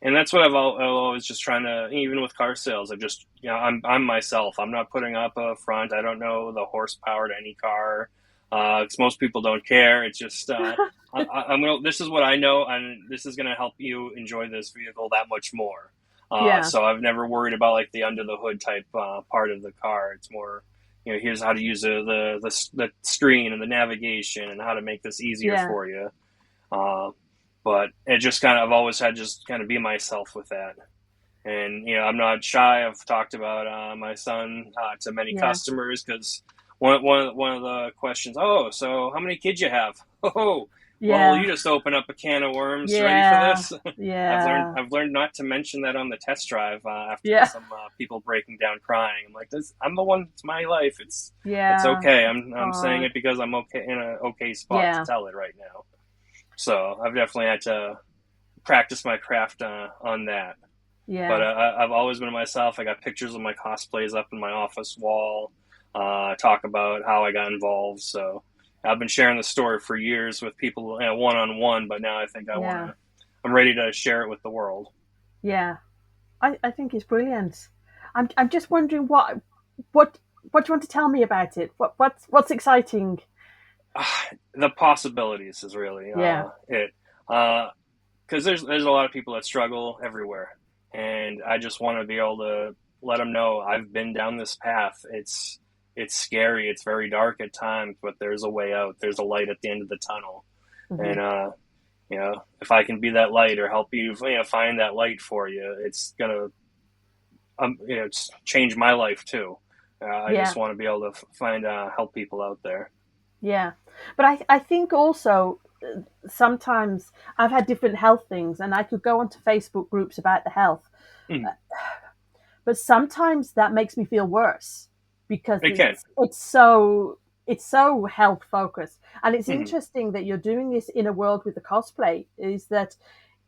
And that's what I've always just trying to, even with car sales, I just, I'm myself. I'm not putting up a front. I don't know the horsepower to any car. 'Cause most people don't care. It's just, I'm gonna. This is what I know, and this is gonna help you enjoy this vehicle that much more. Yeah. So I've never worried about like the under the hood type part of the car. It's more, here's how to use the screen and the navigation and how to make this easier Yeah. for you. Uh, but it just kind of, I've always had just kind of be myself with that. And, I'm not shy. I've talked about my son to many Yeah. customers because one of the questions, oh, so how many kids you have? Oh, well, Yeah. you just open up a can of worms. Ready for Yeah. this? Yeah. I've learned not to mention that on the test drive after Yeah. some people breaking down crying. I'm like, I'm the one. It's my life. It's Yeah. okay. I'm saying Oh, it because I'm okay in an okay spot to yeah. tell it right now. So I've definitely had to practice my craft on that. But Yeah. I've always been myself. I got pictures of my cosplays up in my office wall. Talk about how I got involved. So I've been sharing the story for years with people one on one. But now I think I want Yeah. to. I'm ready to share it with the world. Yeah. I think it's brilliant. I'm just wondering what what do you want to tell me about it? What's exciting? The possibilities is really Yeah. it. Because there's a lot of people that struggle everywhere, and I just want to be able to let them know I've been down this path. It's scary. It's very dark at times, but there's a way out. There's a light at the end of the tunnel, Hmm. and if I can be that light or help you, find that light for you, it's gonna change my life too. I just Yeah. want to be able to find help people out there. Yeah. But I think also sometimes I've had different health things and I could go onto Facebook groups about the health, Mm, but sometimes that makes me feel worse because it can. it's so health focused. And it's Hmm. interesting that you're doing this in a world with the cosplay is that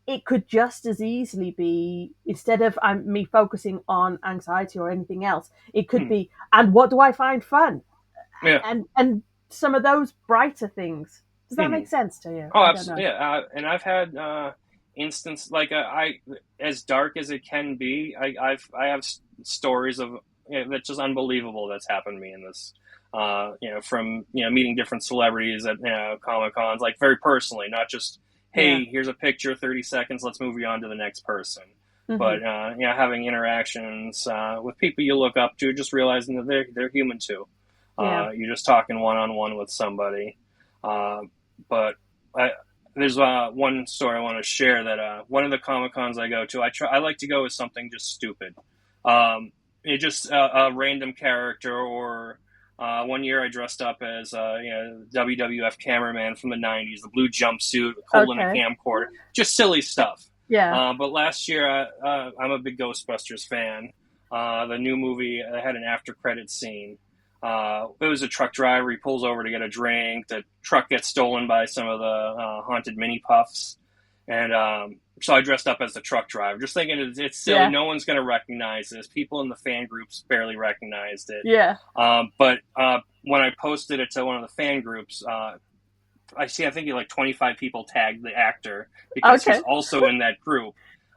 it could just as easily be instead of me focusing on anxiety or anything else, it could Hmm. be and what do I find fun Yeah. and some of those brighter things. Does that Hmm. make sense to you? Oh, I don't absolutely. know. Yeah, and I've had instance like I as dark as it can be. I have stories of that's just unbelievable that's happened to me in this. From meeting different celebrities at Comic Cons, like very personally, not just Yeah. hey, here's a picture, 30 seconds, let's move you on to the next person. Hmm. But having interactions with people you look up to, just realizing that they're human too. Yeah. You're just talking one on one with somebody. Uh, but I, there's one story I want to share that one of the Comic Cons I go to, I like to go with something just stupid. It just a random character or one year I dressed up as WWF cameraman from the '90s, the blue jumpsuit, holding a Okay. camcorder, just silly stuff. Yeah. But last year, I'm a big Ghostbusters fan. The new movie had an after credit scene. It was a truck driver. He pulls over to get a drink. The truck gets stolen by some of the haunted mini puffs, and so I dressed up as the truck driver, just thinking it's silly. Yeah. No one's going to recognize this. People in the fan groups barely recognized it. Yeah. But when I posted it to one of the fan groups, I think he like 25 people tagged the actor because he's Okay. also in that group.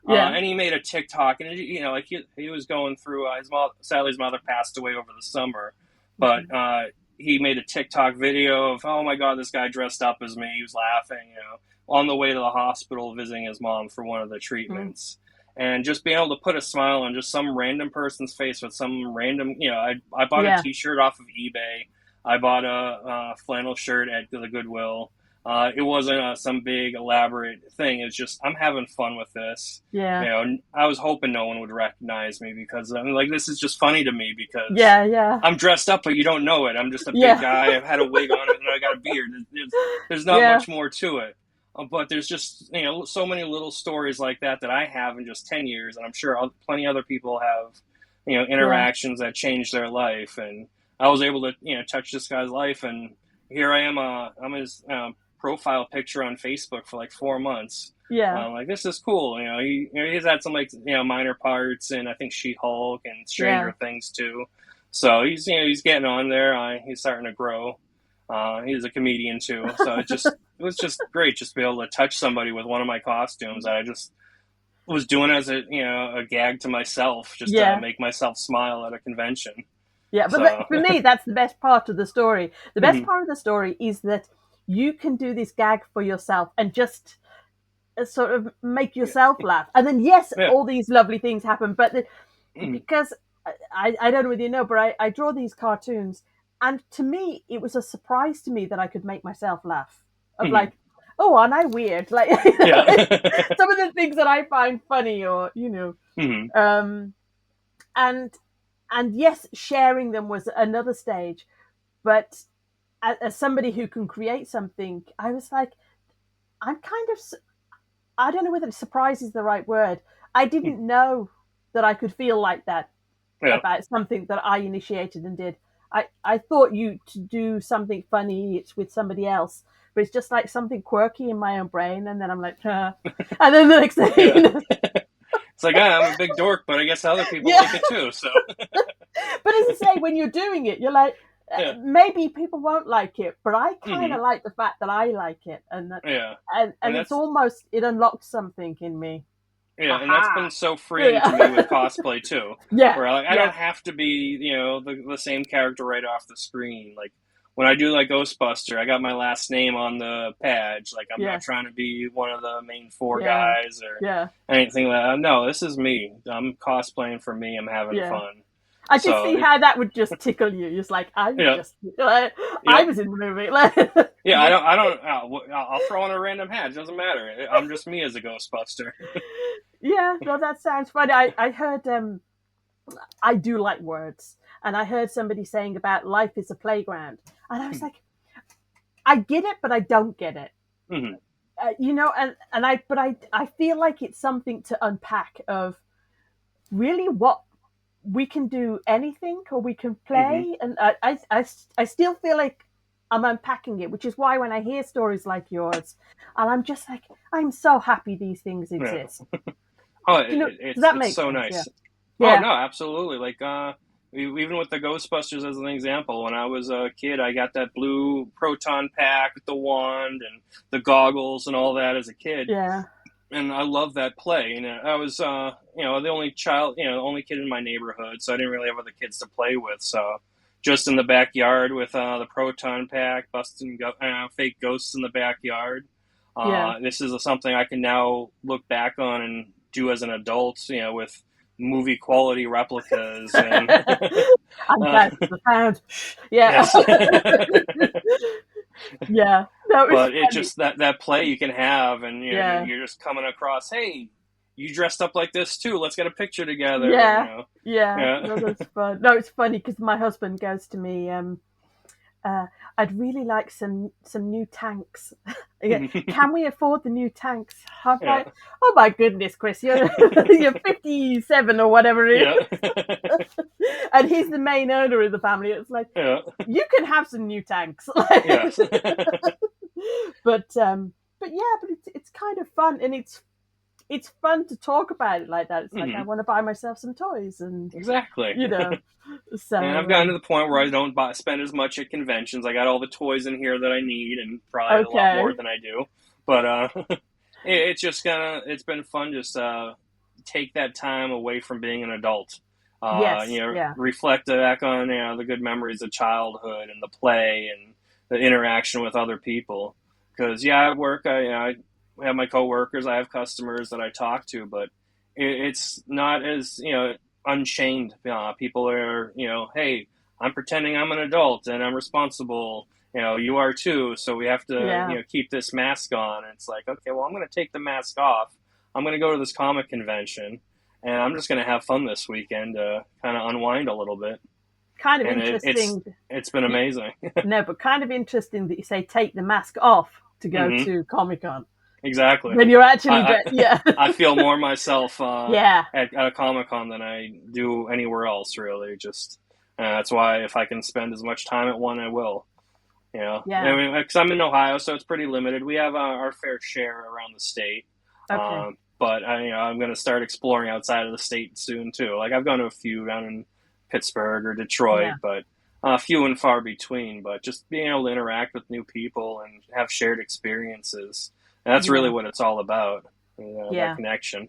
Yeah. And he made a TikTok, and like he was going through sadly his mother passed away over the summer, but Hmm. he made a TikTok video of, oh my god, this guy dressed up as me. He was laughing, on the way to the hospital visiting his mom for one of the Hmm. treatments. and just being able to put a smile on just some random person's face with some random, I bought a Yeah. T-shirt off of eBay. I bought a flannel shirt at the Goodwill. It wasn't some big elaborate thing. It's just I'm having fun with this. Yeah. I was hoping no one would recognize me because I mean, like this is just funny to me because Yeah. Yeah. I'm dressed up, but you don't know it. I'm just a big Yeah. guy. I've had a wig on, and I got a beard. There's not Yeah. much more to it. But there's just so many little stories like that I have in just 10 years, and I'm sure plenty other people have Yeah. interactions that change their life. And I was able to touch this guy's life, and here I am. I'm his profile picture on Facebook for like 4 months. Yeah. Like this is cool. He's had some like minor parts, and I think She-Hulk and Yeah. Stranger Things too. So he's getting on there. He's starting to grow. He's a comedian too, so it was just great just to be able to touch somebody with one of my costumes. I just was doing as a gag to myself, just to Yeah. make myself smile at a convention. Yeah. But So for me, that's the best part of the story. The best mhm, part of the story is that you can do this gag for yourself and just sort of make yeah, yourself laugh. And then, yes, yeah, all these lovely things happen. But mhm, because I don't know whether you know, but I draw these cartoons. And to me, it was a surprise to me that I could make myself laugh. Of mhm, like, oh, aren't I weird? Like, yeah, some of the things that I find funny, or mhm, um, and yes, sharing them was another stage. But as somebody who can create something, I was like, I'm kind of, I don't know whether surprise is the right word. I mhm, didn't know that I could feel like that yeah, about something that I initiated and did. I thought you to do something funny, it's with somebody else, but it's just like something quirky in my own brain, and then I'm like, and then the next thing, yeah. It's like I'm a big dork, but I guess other people yeah. like it too. So But as I say, when you're doing it, you're like, yeah, maybe people won't like it, but I kind hmm, of like the fact that I like it, and that, yeah, and and it's almost it unlocked something in me. and that's Aha! been so freeing to Yeah, me with cosplay too, yeah, where like I yeah, don't have to be the same character right off the screen. Like when I do like Ghostbuster, I got my last name on the badge. Like I'm not yeah, trying to be one of the main four yeah, guys or yeah, anything like that. No, this is me. I'm cosplaying for me. I'm having yeah. fun. I can So see how that would just tickle you. Just like yeah, I yep. was in the movie. Like, Yeah, like, I don't. I'll throw on a random hat. It doesn't matter. I'm just me as a Ghostbuster. yeah, no, that sounds funny. I heard I do like words, and I heard somebody saying about life is a playground, and I was like, I get it, but I don't get it. Hmm. And I feel like it's something to unpack of really what we can do anything or we can Hmm. play, and I still feel like I'm unpacking it, which is why when I hear stories like yours, and I'm just like, I'm so happy these things Yeah. exist. Oh, Does that it's make so sense? Yeah. nice. Oh Yeah. no, absolutely. Like even with the Ghostbusters as an example, when I was a kid, I got that blue proton pack with the wand and the goggles and all that as a kid, Yeah. and I love that play. And I was the only child, the only kid in my neighborhood, so I didn't really have other kids to play with. So just in the backyard with the proton pack, busting fake ghosts in the backyard. Yeah. This is something I can now look back on and do as an adult, with movie quality replicas and I'm uh, glad for the pound. Yeah. yes. Yeah. No, it's But it funny. just that play you can have, and Yeah. you're just coming across, hey, you dressed up like this too. Let's get a picture together. Yeah. Yeah. Yeah. No, that's fun. No, it's funny because my husband goes to me, uh, I'd really like some new tanks. Can we afford the new tanks? I'm Yeah. like, oh my goodness, Chris, you're you're 57 or whatever it Yeah. is, and he's the main owner of the family. It's like Yeah. you can have some new tanks, Yes. but yeah, but it's kind of fun, and it's fun to talk about it like that. It's like I Hmm. want to buy myself some toys, and Exactly. you know, so And I've gotten to the point where I don't spend as much at conventions. I got all the toys in here that I need, and probably a lot more okay, than I do. But it's just it's been fun just take that time away from being an adult. yes, yeah, Reflect back on the good memories of childhood and the play and the interaction with other people. Because at work I have my coworkers, I have customers that I talk to, but it's not as, unchained. People are, hey, I'm pretending I'm an adult and I'm responsible. You are too. So we have to, Yeah. keep this mask on. And it's like, okay, well, I'm going to take the mask off. I'm going to go to this comic convention and I'm just going to have fun this weekend to kind of unwind a little bit. Kind of And interesting. it's been amazing. No, but kind of interesting that you say take the mask off to go Hmm. to Comic Con Exactly. when you're actually I yeah. I feel more myself Yeah. at a Comic Con than I do anywhere else. Really, just that's why if I can spend as much time at one, I will. I Yeah. mean, because I'm in Ohio, so it's pretty limited. We have our fair share around the state, Okay. but I'm going to start exploring outside of the state soon too. Like I've gone to a few down in Pittsburgh or Detroit, Yeah. but few and far between. But just being able to interact with new people and have shared experiences, and that's really Yeah. what it's all about. That Yeah. connection.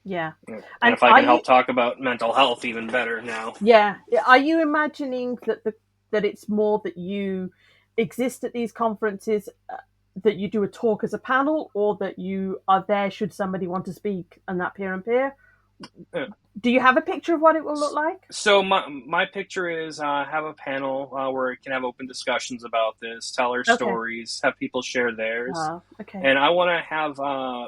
Yeah. And And if I are can you help talk about mental health, even better now. yeah, are you imagining that it's more that you exist at these conferences, that you do a talk as a panel, or that you are there should somebody want to speak and that peer and peer? Uh, Do you have a picture of what it will look like? So my picture is have a panel where we can have open discussions about this, tell our Okay. stories, have people share theirs, Okay. and I want to have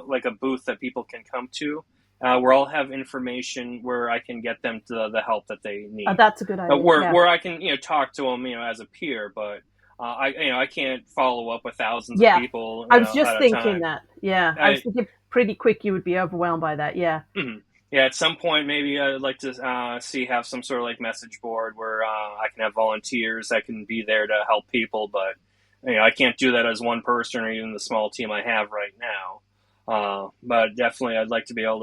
like a booth that people can come to, where I'll have information where I can get them the help that they Oh, need, that's a good idea. where Yeah. I can talk to them as a peer, but I can't follow up with thousands of Yeah. people I was at just a thinking time. that. Yeah. I was I thinking pretty quick you would be overwhelmed by that. Yeah. Mhm. Yeah, at some point, maybe I'd like to have some sort of like message board where I can have volunteers that can be there to help people. But I can't do that as one person or even the small team I have right now. But definitely, I'd like to be able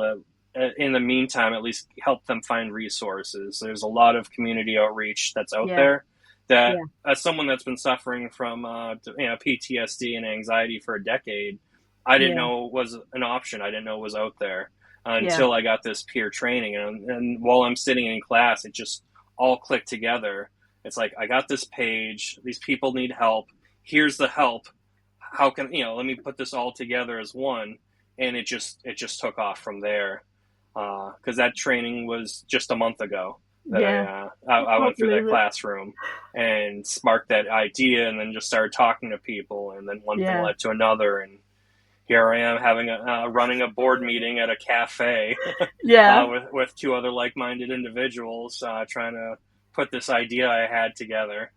to, in the meantime, at least help them find resources. There's a lot of community outreach that's out Yeah. there that, Yeah. as someone that's been suffering from PTSD and anxiety for a decade, I didn't Yeah. know was an option. I didn't know was out there Yeah. until I got this peer training. And while I'm sitting in class, it just all clicked together. It's like, I got this page. These people need help. Here's the help. How can, let me put this all together as one. And it just took off from there. Because that training was just a month ago that Yeah. I Can't went through that believe it. classroom and sparked that idea and then just started talking to people. And then one thing Yeah. led to another. And here I am having running a board meeting at a cafe Yeah. with two other like-minded individuals trying to put this idea I had together.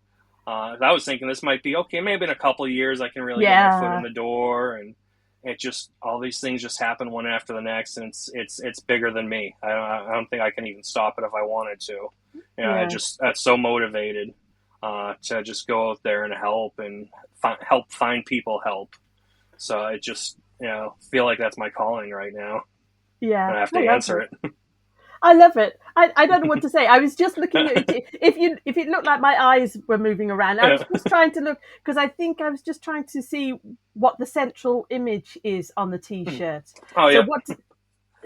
I was thinking this might be okay. Maybe in a couple of years I can really get my foot in Yeah. the door, and it just all these things just happen one after the next, and it's bigger than me. I don't think I can even stop it if I wanted to. I Yeah. just I'm so motivated to just go out there and help and help find people help. So I just, feel like that's my calling right now. Yeah. And I have I to love answer it. it. I love it. I don't know what to say. I was just looking at it. If it looked like my eyes were moving around, I was just trying to look because I think I was just trying to see what the central image is on the T-shirt. Oh, So yep. what?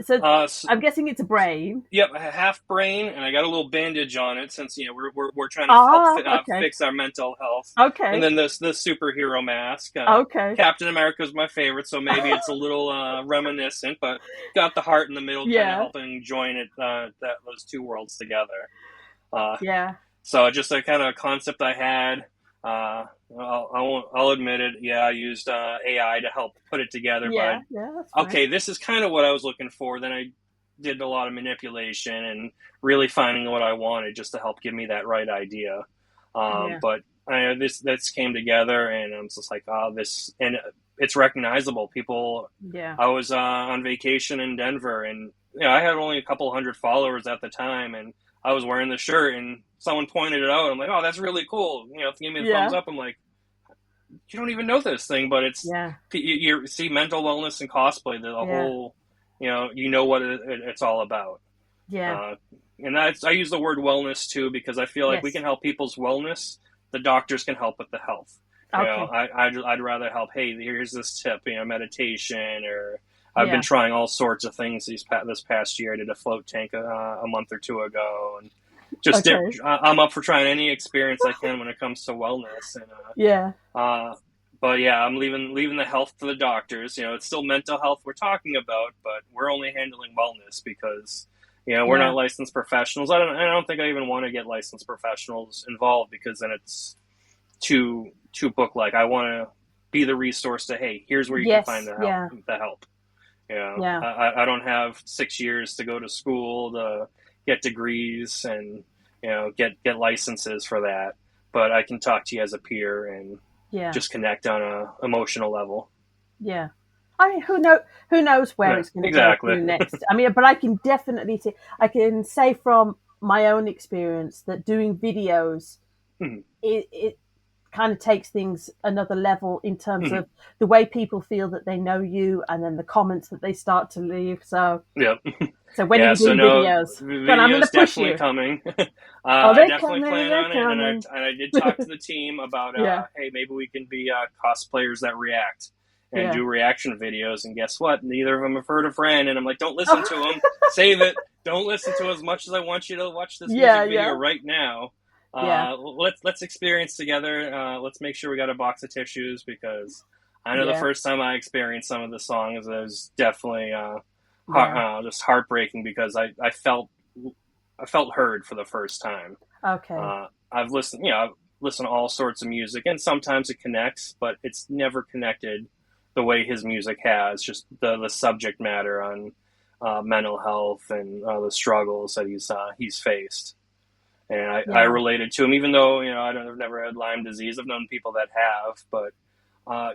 So So, I'm guessing it's a brain. yep, a half brain, and I got a little bandage on it since we're trying to help Okay. fix our mental health. And Okay. then this superhero mask. Okay. Captain America is my favorite, so maybe it's a little reminiscent, but got the heart in the middle, kind of Yeah. helping join it those two worlds together. Uh, Yeah. So just a kind of a concept I had. I'll admit it. Yeah, I used AI to help put it together, but Yeah. Yeah. That's fine. okay, this is kind of what I was looking for. Then I did a lot of manipulation and really finding what I wanted just to help give me that right idea. Yeah. But this came together, and I'm just like, oh, this, and it's recognizable. People, Yeah. I was on vacation in Denver, and I had only a couple hundred followers at the time, and I was wearing the shirt, and someone pointed it out. I'm like, oh, that's really cool. Give me the thumbs Yeah. up. I'm like, you don't even know this thing, but it's Yeah. you see mental wellness and cosplay, the Yeah. whole, what it's all about. Yeah. Uh, and I use the word wellness too because I feel like we Yes. can help people's wellness. The doctors can help with the health. Okay. I'd rather help. Hey, here's this tip. Meditation, or I've been Yeah. trying all sorts of things this past year. I did a float tank a month or two ago, and just Okay. I'm up for trying any experience I can when it comes to wellness. And Yeah. uh, but yeah, I'm leaving the health to the doctors. It's still mental health we're talking about, but we're only handling wellness because we're Yeah. not licensed professionals. I don't think I even want to get licensed professionals involved because then it's too book like. I want to be the resource to, hey, here's where you can find Yes. the help. Yeah. The help. Yeah. I don't have 6 years to go to school to get degrees and get licenses for that, but I can talk to you as a peer and Yeah. just connect on a emotional level. Yeah. I mean, who knows where Yeah, it's going to go exactly. to next. I mean, but I can definitely I can say from my own experience that doing videos, Mhm, it kind of takes things another level in terms mhm. of the way people feel that they know you, and then the comments that they start to leave. Yep. So when are Yeah, you so doing no, videos? Go on, I'm going to video's push definitely you. coming. Oh, I they're definitely coming, plan they're on it, and coming. I did talk to the team about, Yeah, hey, maybe we can be cosplayers that react and yeah. do reaction videos. And guess what? Neither of them have heard of Ren, and I'm like, don't listen to Oh, them. Save it. Don't listen to as much as I want you to watch this yeah, music video yeah, right now. yeah, Let's experience together. Let's make sure we got a box of tissues because I know the yeah, first time I experienced some of the songs, it was definitely yeah. just heartbreaking because I felt heard for the first time. Okay. I've listened to all sorts of music, and sometimes it connects, but it's never connected the way his music has. Just the subject matter on mental health and the struggles that he's faced, and I Yeah, related to him, even though I've never had Lyme disease. I've known people that have, but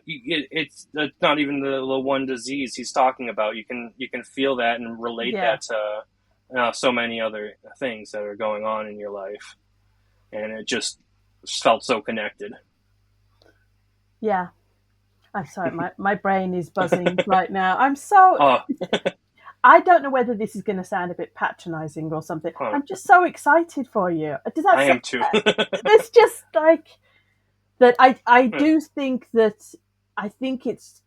it's not even the one disease he's talking about. You can feel that and relate yeah, that to so many other things that are going on in your life, and it just felt so connected. yeah. I'm sorry, my brain is buzzing right now. I'm so Oh, I don't know whether this is going to sound a bit patronizing or something. oh, I'm just so excited for you. Does that I sound? am too. It's just like that. I Yeah. do think that I think it's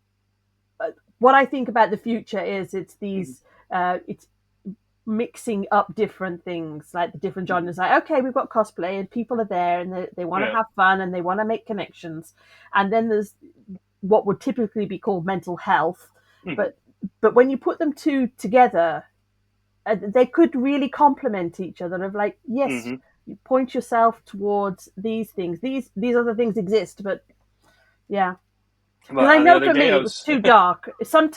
what I think about the future is it's Mhm, these it's mixing up different things like the different mhm. genres. Like okay, we've got cosplay and people are there and they want to Yeah. have fun and they want to make connections, and then there's what would typically be called mental health, Mhm, but when you put them two together they could really complement each other of like yes, mhm. you point yourself towards these things, these other things exist, but yeah, because But I the know other for day me I it was was. too dark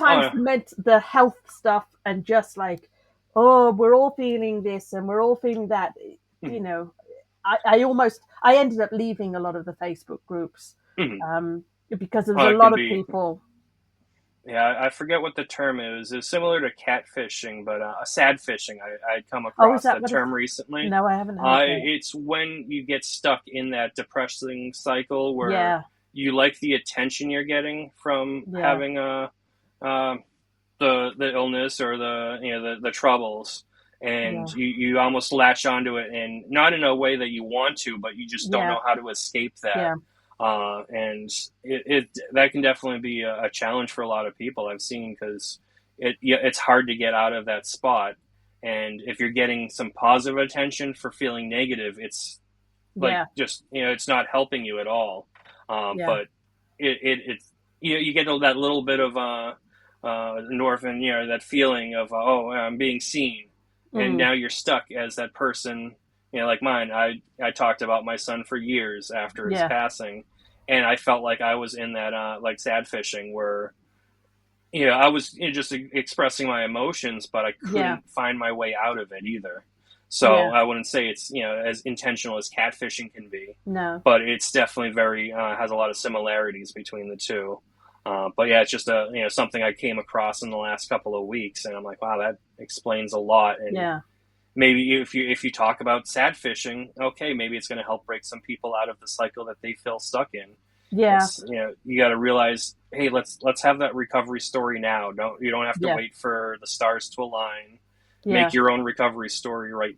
Oh sometimes yeah. the health stuff and just like oh we're all feeling this and we're all feeling that, you Mhm, know. I ended up leaving a lot of the Facebook groups mhm. because there was Oh, a it lot can of be. people. Yeah, I forget what the term is. It's similar to catfishing, but sad fishing. I'd come Oh, is across that that what it's? term recently. No, I haven't heard that. It's when you get stuck in that depressing cycle where Yeah, you like the attention you're getting from yeah, having uh, the illness or the troubles, and yeah, you almost latch onto it, and not in a way that you want to, but you just don't yeah, know how to escape that. yeah, And that can definitely be a challenge for a lot of people I've seen because it's hard to get out of that spot. And if you're getting some positive attention for feeling negative, it's like yeah, just it's not helping you at all. yeah, But it's you get that little bit of endorphin, that feeling of oh, I'm being seen, and mm, now you're stuck as that person. Like mine, I talked about my son for years after his yeah, passing, and I felt like I was in that like sad fishing where I was just expressing my emotions, but I yeah, couldn't find my way out of it either. So yeah. I wouldn't say it's as intentional as catfishing can be, No, but it's definitely very has a lot of similarities between the two. But yeah, it's just something I came across in the last couple of weeks, and I'm like, wow, that explains a lot. And yeah, maybe if you talk about sad fishing, okay, maybe it's going to help break some people out of the cycle that they feel stuck in. yeah, It's you got to realize, hey, let's have that recovery story now. You don't have to yeah, wait for the stars to align. yeah, Make your own recovery story right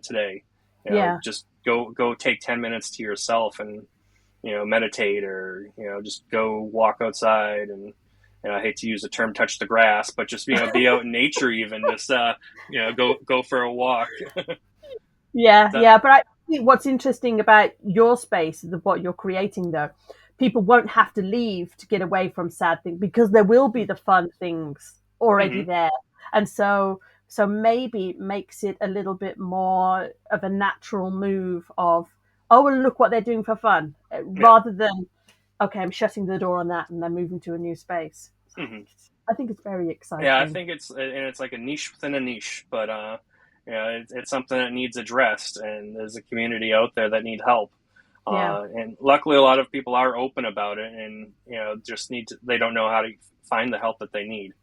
today. yeah, Just go take 10 minutes to yourself and meditate, or just go walk outside and I hate to use the term touch the grass, but just be out in nature, even just go for a walk. yeah, That yeah. But I think what's interesting about your space, what you're creating, though, people won't have to leave to get away from sad things because there will be the fun things already Hmm. there. And so maybe it makes it a little bit more of a natural move of, oh, well, look what they're doing for fun, Yeah. rather than, okay, I'm shutting the door on that and then moving to a new space. So Hmm. I think it's very Yeah, I exciting. think it's like a niche within a niche, but it's something that needs addressed, and there's a community out there that need help. Yeah, And luckily, a lot of people are open about it, and just they don't know how to find the help that they need.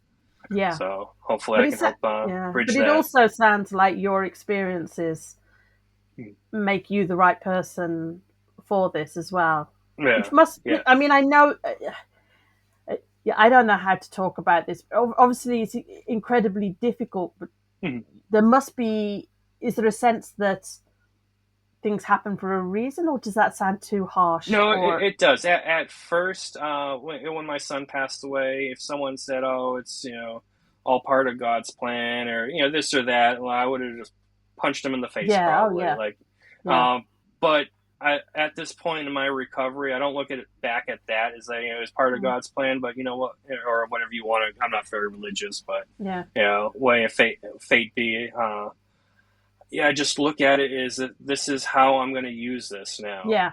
yeah. So hopefully, But I can it's help yeah, but bridge it that. also sounds like your experiences Hmm. make you the right person for this as well. Which Yeah, must, yeah. I mean, I know, yeah, I don't know how to talk about this. Obviously, it's incredibly difficult, but Mhm. there must be, is there a sense that things happen for a reason, or does that sound too harsh? No, Or, it does. At first, when my son passed away, if someone said, "Oh, it's all part of God's plan," or this or that, well, I would have just punched him in the face yeah, oh, probably. yeah, Like, yeah, um, but at this point in my recovery, I don't look at it back at that as it's part of mm, God's plan. But you know what, or whatever you want to. I'm not very religious, but yeah, way of fate be. Yeah, I just look at it as that this is how I'm going to use this now. yeah,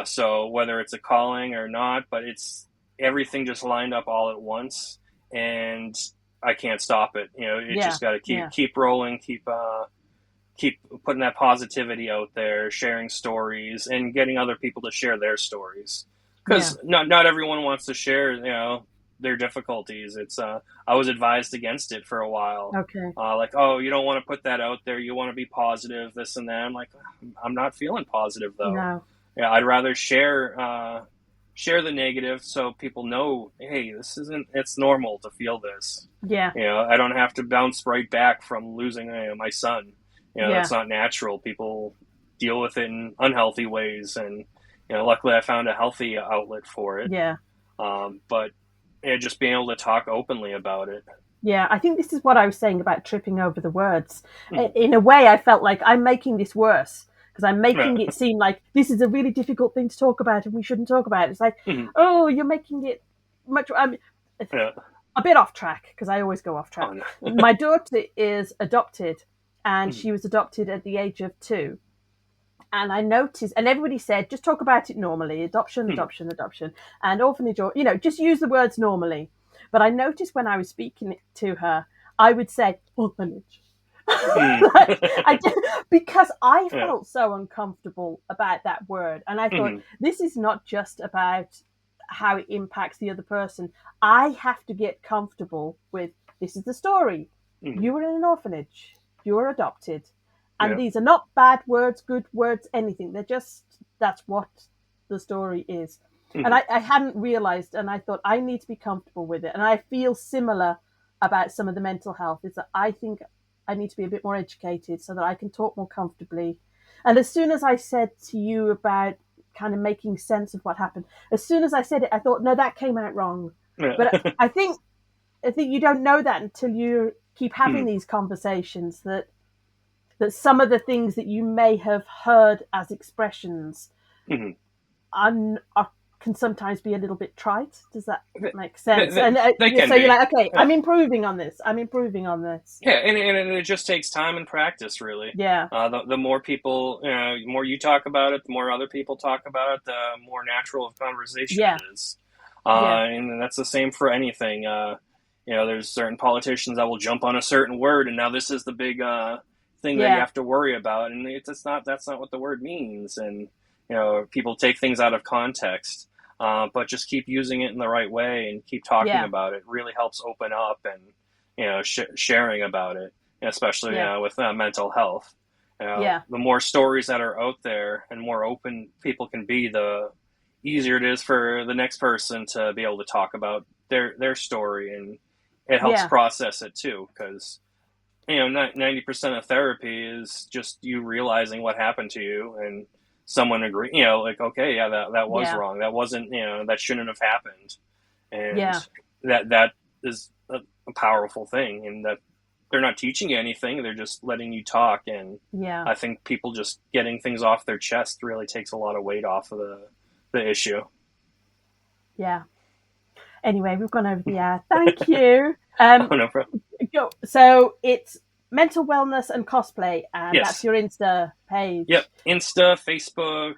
So whether it's a calling or not, but it's everything just lined up all at once, and I can't stop it. It yeah, just got to keep yeah, keep rolling, keep putting that positivity out there, sharing stories, and getting other people to share their stories. yeah. Because not everyone wants to share, their difficulties. It's I was advised against it for a while. Okay, Like, oh, you don't want to put that out there. You want to be positive, this and that. I'm like, I'm not feeling positive though. no, Yeah, I'd rather share the negative so people know, hey, this isn't. It's normal to feel this. yeah, I don't have to bounce right back from losing my son. That's yeah, not natural. People deal with it in unhealthy ways, and luckily I found a healthy outlet for it. yeah. But just being able to talk openly about it. Yeah, I think this is what I was saying about tripping over the words. Mhm. In a way, I felt like I'm making this worse because I'm Yeah. making it seem like this is a really difficult thing to talk about and we shouldn't talk about it. It's like, Mhm. oh, you're making it much. I'm Yeah. a bit off track because I always go off Oh track. no. My daughter is adopted, and Mhm. she was adopted at the age of 2. And I noticed, and everybody said, just talk about it normally, adoption, Mhm. adoption, adoption, and orphanage, or just use the words normally. But I noticed when I was speaking to her, I would say orphanage. Mhm. Like, because I Yeah. felt so uncomfortable about that word, and I thought Mhm. this is not just about how it impacts the other person. I have to get comfortable with, this is the story. Mhm. You were in an orphanage. You were adopted, and Yeah. these are not bad words, good words, anything. They're just, that's what the story is. And Mhm. I hadn't realized, and I thought I need to be comfortable with it. And I feel similar about some of the mental health, is that I think I need to be a bit more educated so that I can talk more comfortably. And as soon as I said to you about kind of making sense of what happened, as soon as I said it, I thought, no, that came out wrong. But Yeah. I think you don't know that until you keep having Mhm. these conversations, that some of the things that you may have heard as expressions Mhm. are can sometimes be a little bit trite. Does that They, make sense? they, And they can so you're be. like, okay, Yeah. I'm improving on this. I'm improving on this. Yeah, and it just takes time and practice, really. Yeah, The more people, the more you talk about it, the more other people talk about it, the more natural of conversation yeah, it is. yeah, And that's the same for anything. There's certain politicians that will jump on a certain word, and now this is the big thing that you yeah, have to worry about, and it's not. That's not what the word means, and people take things out of context. But just keep using it in the right way and keep talking yeah, about it. Really helps open up and sharing about it, especially yeah, with mental health. yeah, The more stories that are out there and more open people can be, the easier it is for the next person to be able to talk about their story, and it helps yeah, process it too. Because 90% of therapy is just you realizing what happened to you and someone agree. Like, okay, yeah, that was yeah, wrong. That wasn't, that shouldn't have happened, and yeah, that is a powerful thing, and that they're not teaching you anything, they're just letting you talk. And yeah. I think people just getting things off their chest really takes a lot of weight off of the issue. Yeah. Anyway, we've gone over the hour. Thank you. Oh no problem. So it's mental wellness and cosplay, and that's Yes. your Insta Yep. page. Insta, Facebook,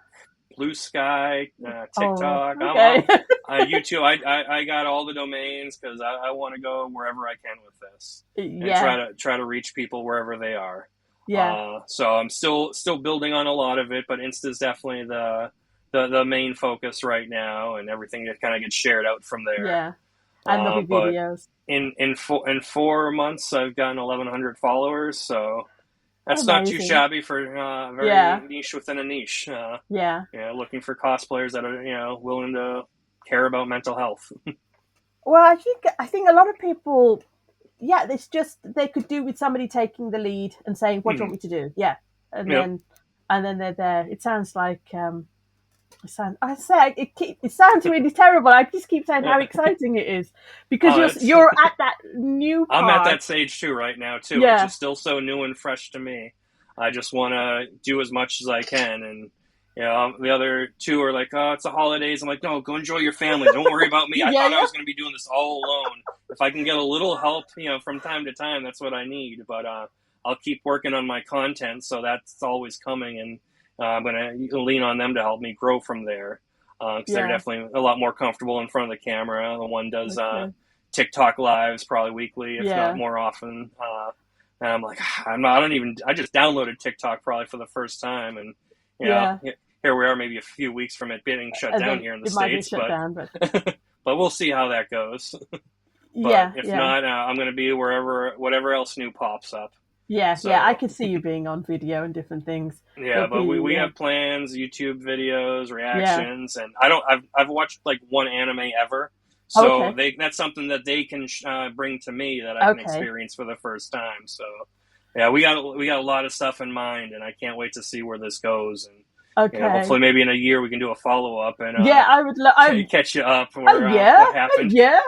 Blue Sky, Oh, TikTok. okay. YouTube. I got all the domains because I want to go wherever I can with this and Yeah, try to reach people wherever they are. yeah, So I'm still building on a lot of it, but Insta's definitely the main focus right now, and everything that kind of gets shared out from there. yeah. And there'll be But videos. in 4 months, I've gotten 1,100 followers, so that's not too Amazing. shabby for very Yeah, niche within a niche. yeah. Looking for cosplayers that are willing to care about mental health. Well, I think a lot of people, yeah, it's just they could do with somebody taking the lead and saying, "What do you want Mhm. me to do?" Yeah, and Yep. then and then they're there. It sounds like I say it sounds really terrible. I just keep saying how exciting it is because Oh, you're it's you're at that new I'm at part. that stage too right now too. It's Yeah, just still so new and fresh to me. I just want to do as much as I can, and the other two are like, "Oh, it's the holidays." I'm like, "No, go enjoy your family. Don't worry about me." I yeah, thought I yeah, was going to be doing this all alone. If I can get a little help, from time to time, that's what I need. But I'll keep working on my content, so that's always coming, and I'm going to lean on them to help me grow from there. Because they're yeah. definitely a lot more comfortable in front of the camera. The one does Okay, TikTok lives probably weekly, if not yeah, more often. And I'm like, I'm not. I don't even. I just downloaded TikTok probably for the first time, and you know, yeah. here we are, maybe a few weeks from it being shut And down then here in the it might be states, shut but down, but but we'll see how that goes. But yeah, if yeah. not, I'm going to be wherever, whatever else new pops up. Yeah, yeah, I So could see you being on video and different things. yeah, There'll but we be, have plans, YouTube videos, yeah. reactions, and I don't. I've watched like one anime ever, Oh, so okay, that's something that they can bring to me that I can okay, experience for the first time. So yeah, we got a lot of stuff in mind, and I can't wait to see where this goes. And okay. hopefully maybe in a year we can do a follow up and Yeah, I would. catch you up Oh, where yeah, what oh, happened. yeah.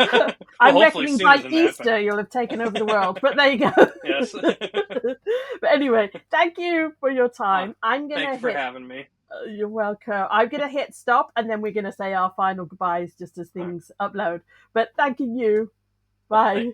Well, I'm hopefully reckoning sooner by than that, but Easter you'll have taken over the world. But there you go. yes. But anyway, thank you for your Ah, time. I'm thank gonna you for hit. having me. You're welcome. I'm gonna hit stop, and then we're gonna say our final goodbyes just as All right. things upload. But thanking you. Thank Bye.